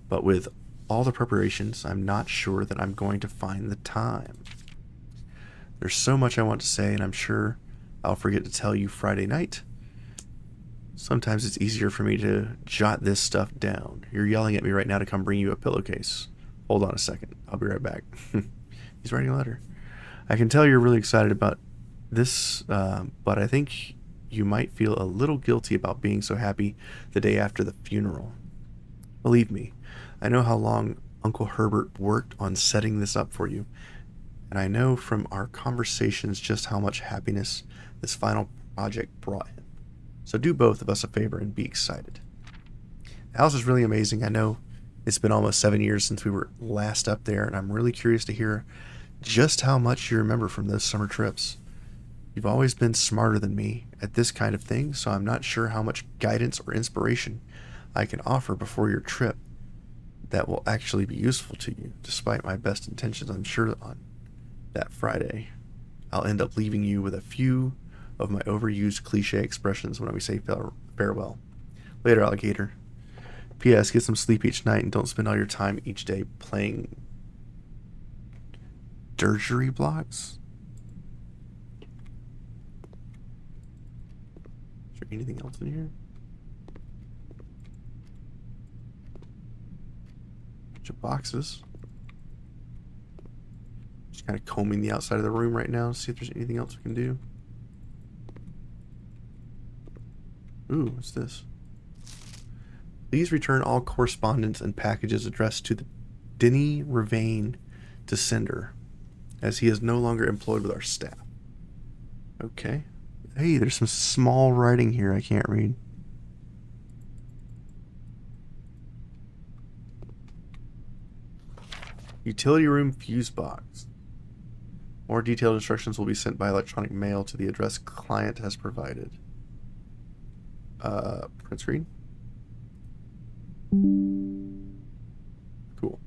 But with all the preparations, I'm not sure that I'm going to find the time. There's so much I want to say, and I'm sure I'll forget to tell you Friday night. Sometimes it's easier for me to jot this stuff down. You're yelling at me right now to come bring you a pillowcase. Hold on a second. I'll be right back. He's writing a letter. I can tell you're really excited about this, but I think you might feel a little guilty about being so happy the day after the funeral. Believe me, I know how long Uncle Herbert worked on setting this up for you, and I know from our conversations just how much happiness this final project brought him. So do both of us a favor and be excited. The house is really amazing. I know it's been almost 7 years since we were last up there, and I'm really curious to hear just how much you remember from those summer trips. You've always been smarter than me at this kind of thing, so I'm not sure how much guidance or inspiration I can offer before your trip that will actually be useful to you. Despite my best intentions, I'm sure on that Friday I'll end up leaving you with a few of my overused cliche expressions when we say farewell. Later, alligator. P.S. Get some sleep each night and don't spend all your time each day playing dirgery blocks. Is there anything else in here? Bunch of boxes. Just kind of combing the outside of the room right now, see if there's anything else we can do. Ooh, what's this? Please return all correspondence and packages addressed to the Denny Ravane to sender, as he is no longer employed with our staff. Okay. Hey, there's some small writing here I can't read. Utility room fuse box. More detailed instructions will be sent by electronic mail to the address client has provided. Print screen. Cool.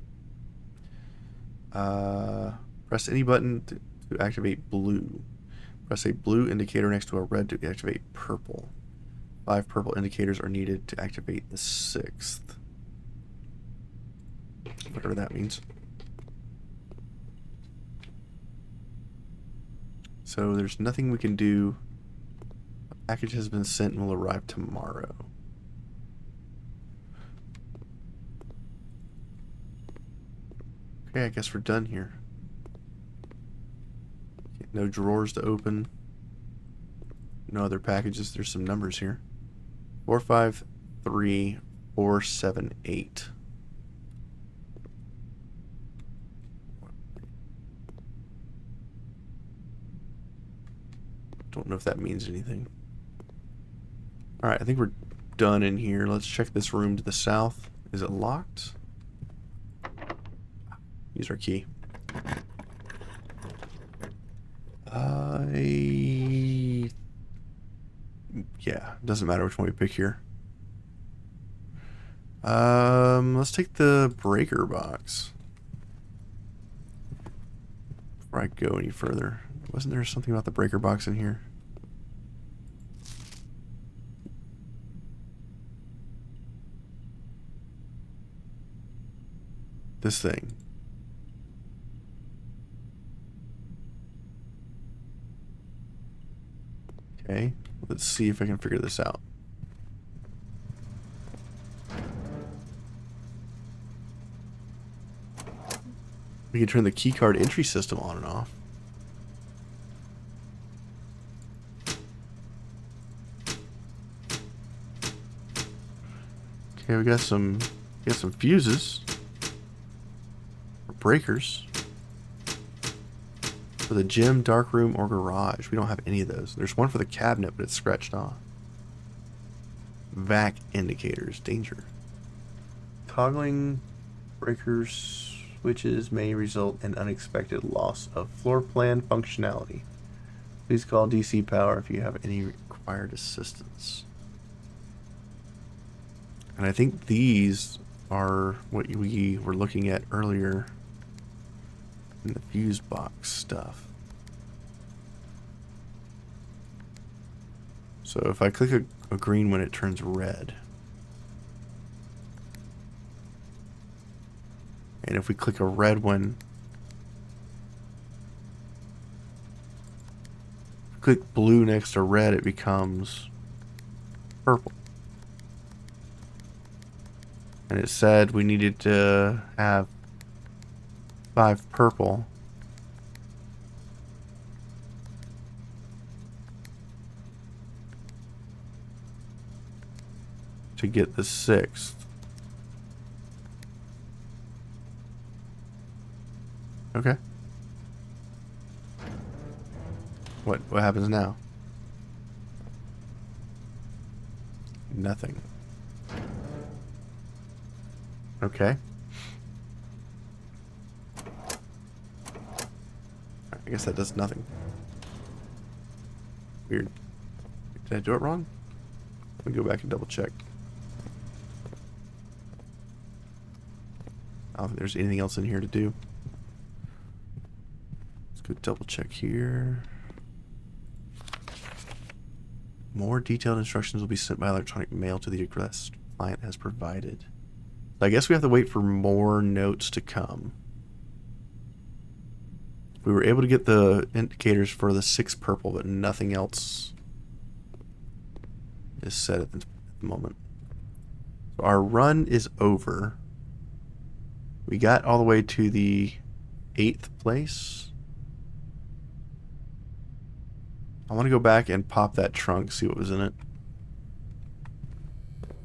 Press any button to activate blue. Press a blue indicator next to a red to activate purple. 5 purple indicators are needed to activate the 6th. Whatever that means. So there's nothing we can do. A package has been sent and will arrive tomorrow. Okay, I guess we're done here. No drawers to open. No other packages. There's some numbers here. 453478. Don't know if that means anything. Alright, I think we're done in here. Let's check this room to the south. Is it locked? Use our key. Yeah, doesn't matter which one we pick here. Let's take the breaker box. Before I go any further. Wasn't there something about the breaker box in here? this thing. Okay, let's see if I can figure this out. We can turn the keycard entry system on and off. Okay, we got some fuses. Or breakers. For the gym, dark room, or garage. We don't have any of those. There's one for the cabinet, but it's scratched off. Vac indicators. Danger. Toggling breakers switches may result in unexpected loss of floor plan functionality. Please call DC Power if you have any required assistance. And I think these are what we were looking at earlier in the fuse box stuff. So if I click a green one, it turns red. And if we click a red one, click blue next to red, it becomes purple. And it said we needed to have 5 purple. To get the 6th. Okay. What happens now? Nothing. Okay. I guess that does nothing. Weird. Did I do it wrong? Let me go back and double check. I don't think there's anything else in here to do. Let's go double check here. More detailed instructions will be sent by electronic mail to the address client has provided. So I guess we have to wait for more notes to come. We were able to get the indicators for the 6 purple, but nothing else is set at the moment. So our run is over. We got all the way to the 8th place. I want to go back and pop that trunk, see what was in it.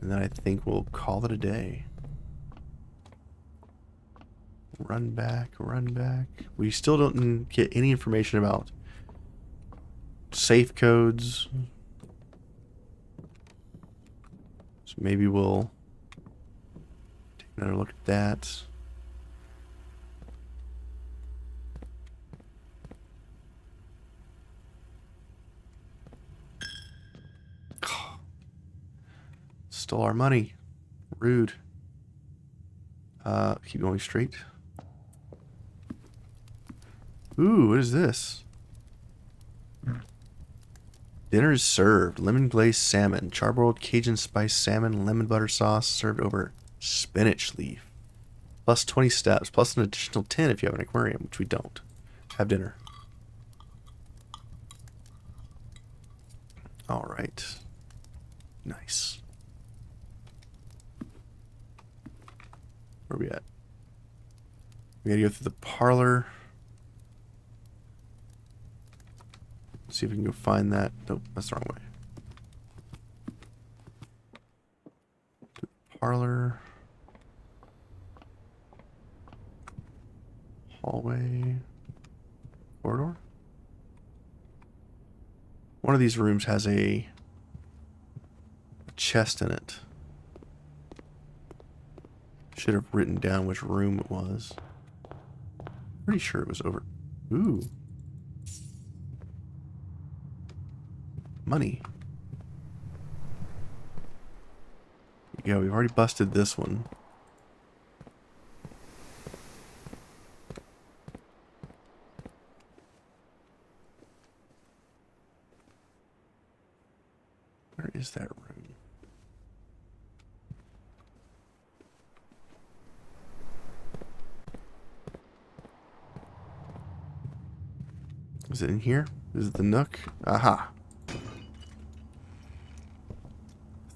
And then I think we'll call it a day. Run back, run back. We still don't get any information about safe codes. So maybe we'll take another look at that. Stole our money. Rude. Keep going straight. Ooh, what is this? Dinner is served. Lemon glazed salmon, charbroiled Cajun spice salmon, lemon butter sauce served over spinach leaf. Plus 20 steps, plus an additional 10 if you have an aquarium, which we don't. Have dinner. All right. Nice. Where are we at? We gotta go through the parlor. See if we can go find that. Nope, that's the wrong way. Parlor. Hallway. Corridor. One of these rooms has a chest in it. Should have written down which room it was. Pretty sure it was over. Ooh. Money. Yeah, we've already busted this one. Where is that room? Is it in here? Is it the nook? Aha.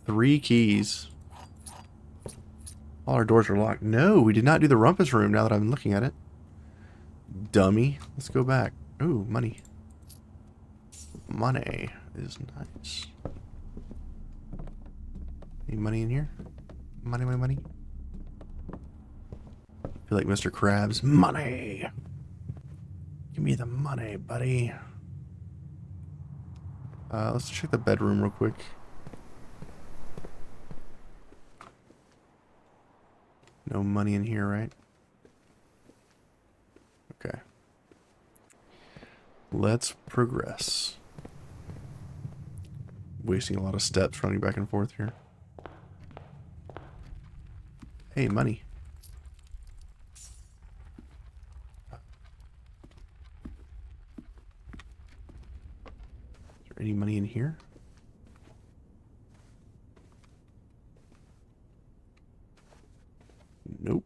3 keys. All our doors are locked. No, we did not do the rumpus room now that I'm looking at it. Dummy. Let's go back. Ooh, money. Money is nice. Any money in here? Money, money, money. I feel like Mr. Krabs. Money! Give me the money, buddy. Let's check the bedroom real quick. No money in here, right? Okay. Let's progress. Wasting a lot of steps running back and forth here. Hey, money. Is there any money in here? Nope.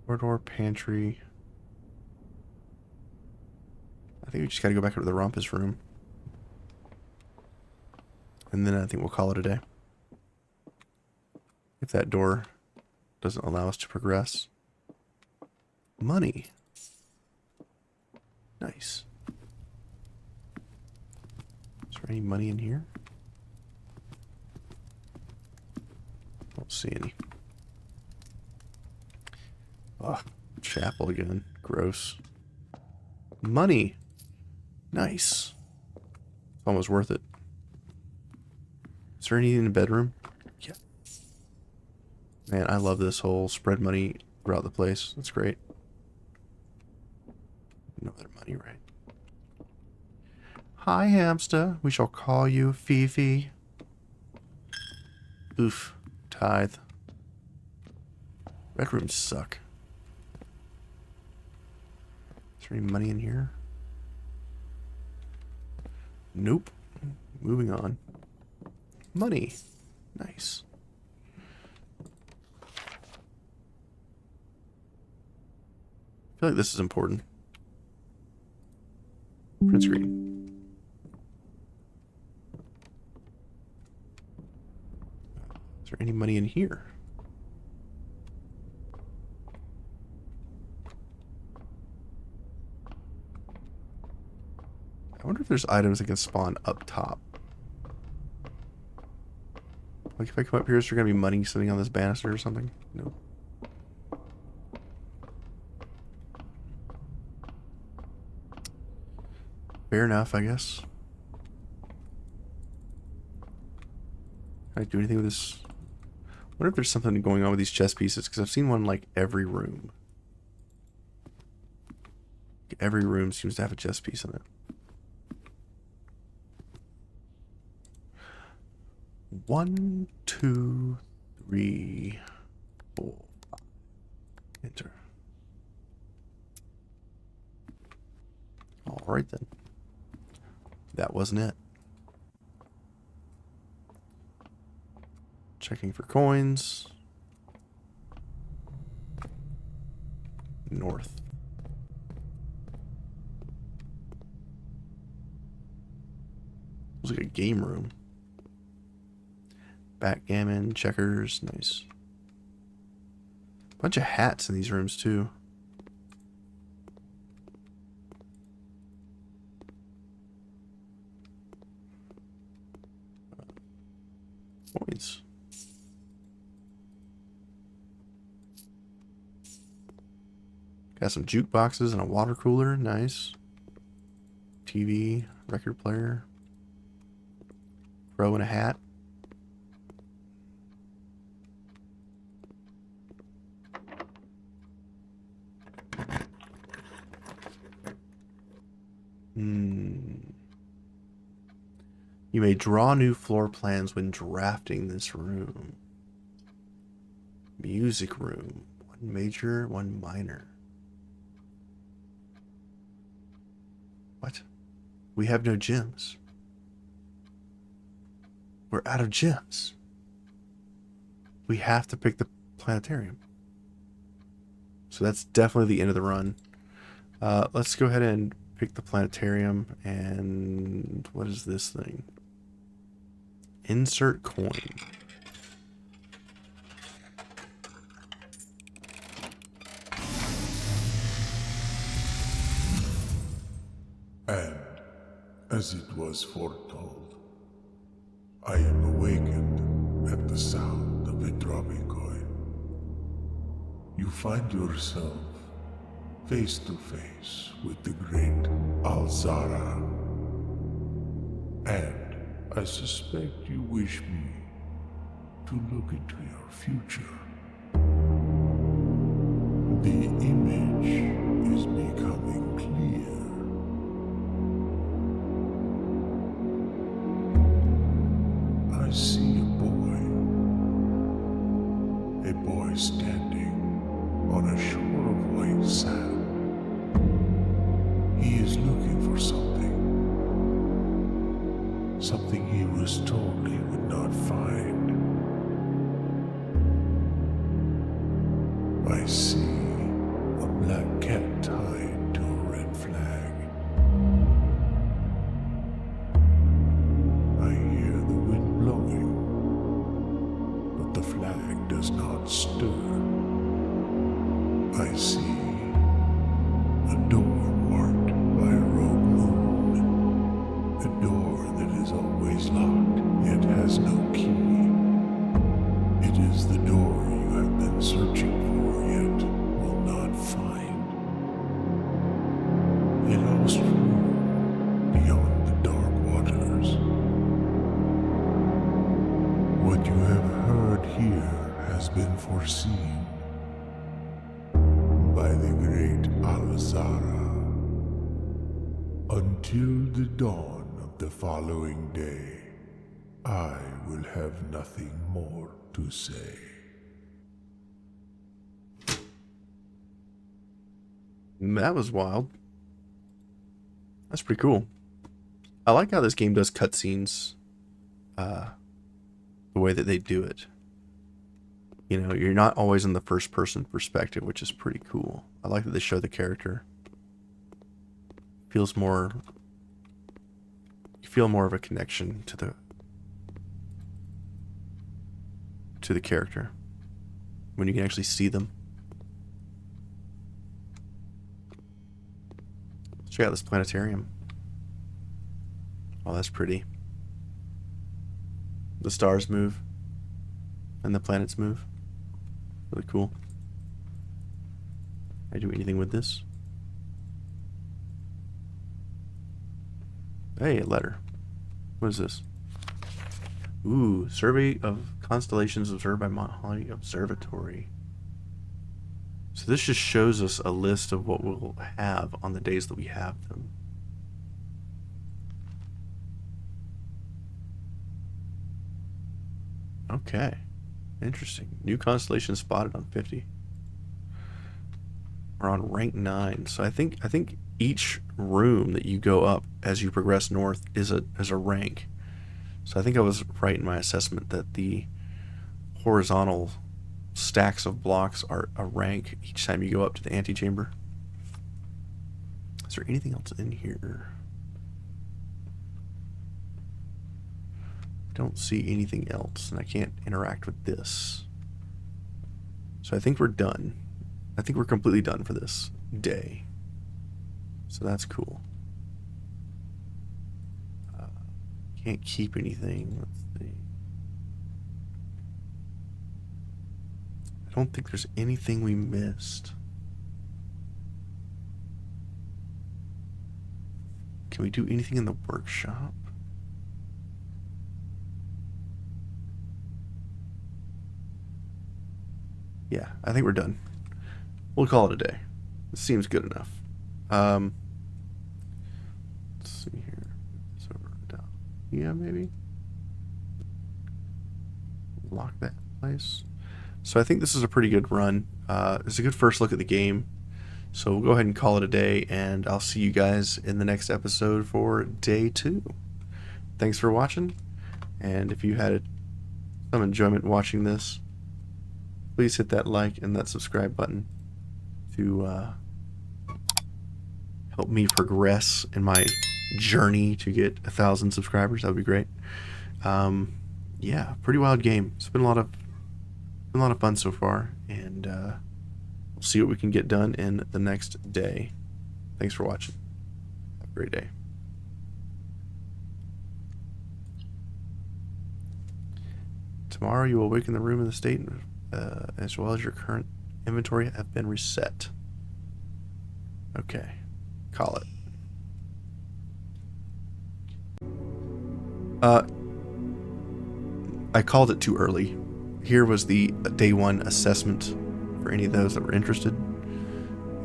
Corridor, pantry. I think we just gotta go back up to the rumpus room. And then I think we'll call it a day. If that door doesn't allow us to progress. Money. Nice. Is there any money in here? Don't see any. Ugh, chapel again. Gross. Money. Nice. It's almost worth it. Is there anything in the bedroom? Yeah. Man, I love this whole spread money throughout the place. That's great. No other money, right? Hi, hamster. We shall call you Fifi. Oof. Tithe. Red rooms suck. Is there any money in here? Nope. Moving on. Money. Nice. I feel like this is important. Print screen. Is there any money in here? I wonder if there's items that can spawn up top. Like if I come up here, is there going to be money sitting on this banister or something? No. Fair enough, I guess. Can I do anything with this? I wonder if there's something going on with these chess pieces, because I've seen one like every room. Every room seems to have a chess piece in it. 1, 2, 3, 4, 5. Enter. All right then. That wasn't it. Checking for coins. North. Looks like a game room. Backgammon, checkers, nice. Bunch of hats in these rooms too. Coins. Got some jukeboxes and a water cooler, nice. TV, record player. Crow in a hat. You may draw new floor plans when drafting this room. Music room. 1 major, 1 minor. What? We have no gems. We're out of gems. We have to pick the planetarium. So that's definitely the end of the run. Let's go ahead and pick the planetarium. And what is this thing? Insert coin. And, as it was foretold, I am awakened at the sound of a dropping coin. You find yourself face to face with the great Alzara. And I suspect you wish me to look into your future. The image is becoming clear. I see a boy standing on a shore of white sand. He is looking for something he was told he would not find. I see a black cat tied to a red flag. I hear the wind blowing, but the flag does not stir. I see a door marked by a rogue moon. A door that is always locked, yet has no key. It is the door you have been searching for, yet will not find. A lost room beyond the dark waters. What you have heard here has been foreseen by the great Alzara. Until the dawn of the following day, I will have nothing more to say. That was wild. That's pretty cool. I like how this game does cutscenes. The way that they do it. You know, you're not always in the first person perspective, which is pretty cool. I like that they show the character. Feels more... You feel more of a connection to the character when you can actually see them. Let's check out this planetarium. Oh, that's pretty. The stars move and the planets move. Really cool. Can I do anything with this? Hey, a letter. What is this? Ooh, survey of constellations observed by Mount Holly Observatory. So this just shows us a list of what we'll have on the days that we have them. Okay. Interesting. New constellation spotted on 50. We're on rank 9. So I think each room that you go up as you progress north is a rank. So I think I was right in my assessment that the horizontal stacks of blocks are a rank each time you go up to the antechamber. Is there anything else in here? I don't see anything else, and I can't interact with this. So I think we're done. I think we're completely done for this day. So that's cool. Can't keep anything. Let's see. I don't think there's anything we missed. Can we do anything in the workshop? Yeah, I think we're done. We'll call it a day. It seems good enough. Let's see here. It's over down. Yeah, maybe. Lock that place. So I think this is a pretty good run. It's a good first look at the game. So we'll go ahead and call it a day, and I'll see you guys in the next episode for day 2. Thanks for watching, and if you had some enjoyment watching this, please hit that like and that subscribe button to help me progress in my journey to get 1,000 subscribers. That would be great. Yeah, pretty wild game. It's been a lot of fun so far, and we'll see what we can get done in the next day. Thanks for watching. Have a great day. Tomorrow you will awaken the room in the state, as well as your current inventory have been reset. Okay, call it. I called it too early. Here was the day 1 assessment for any of those that were interested.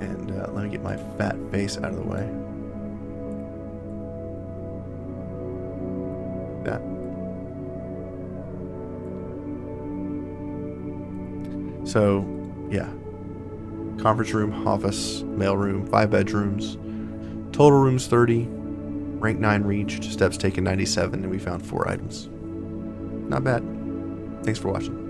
And let me get my fat face out of the way. That. So, yeah. Conference room, office, mail room, 5 bedrooms. Total rooms 30. Rank 9 reached. Steps taken 97, and we found 4 items. Not bad. Thanks for watching.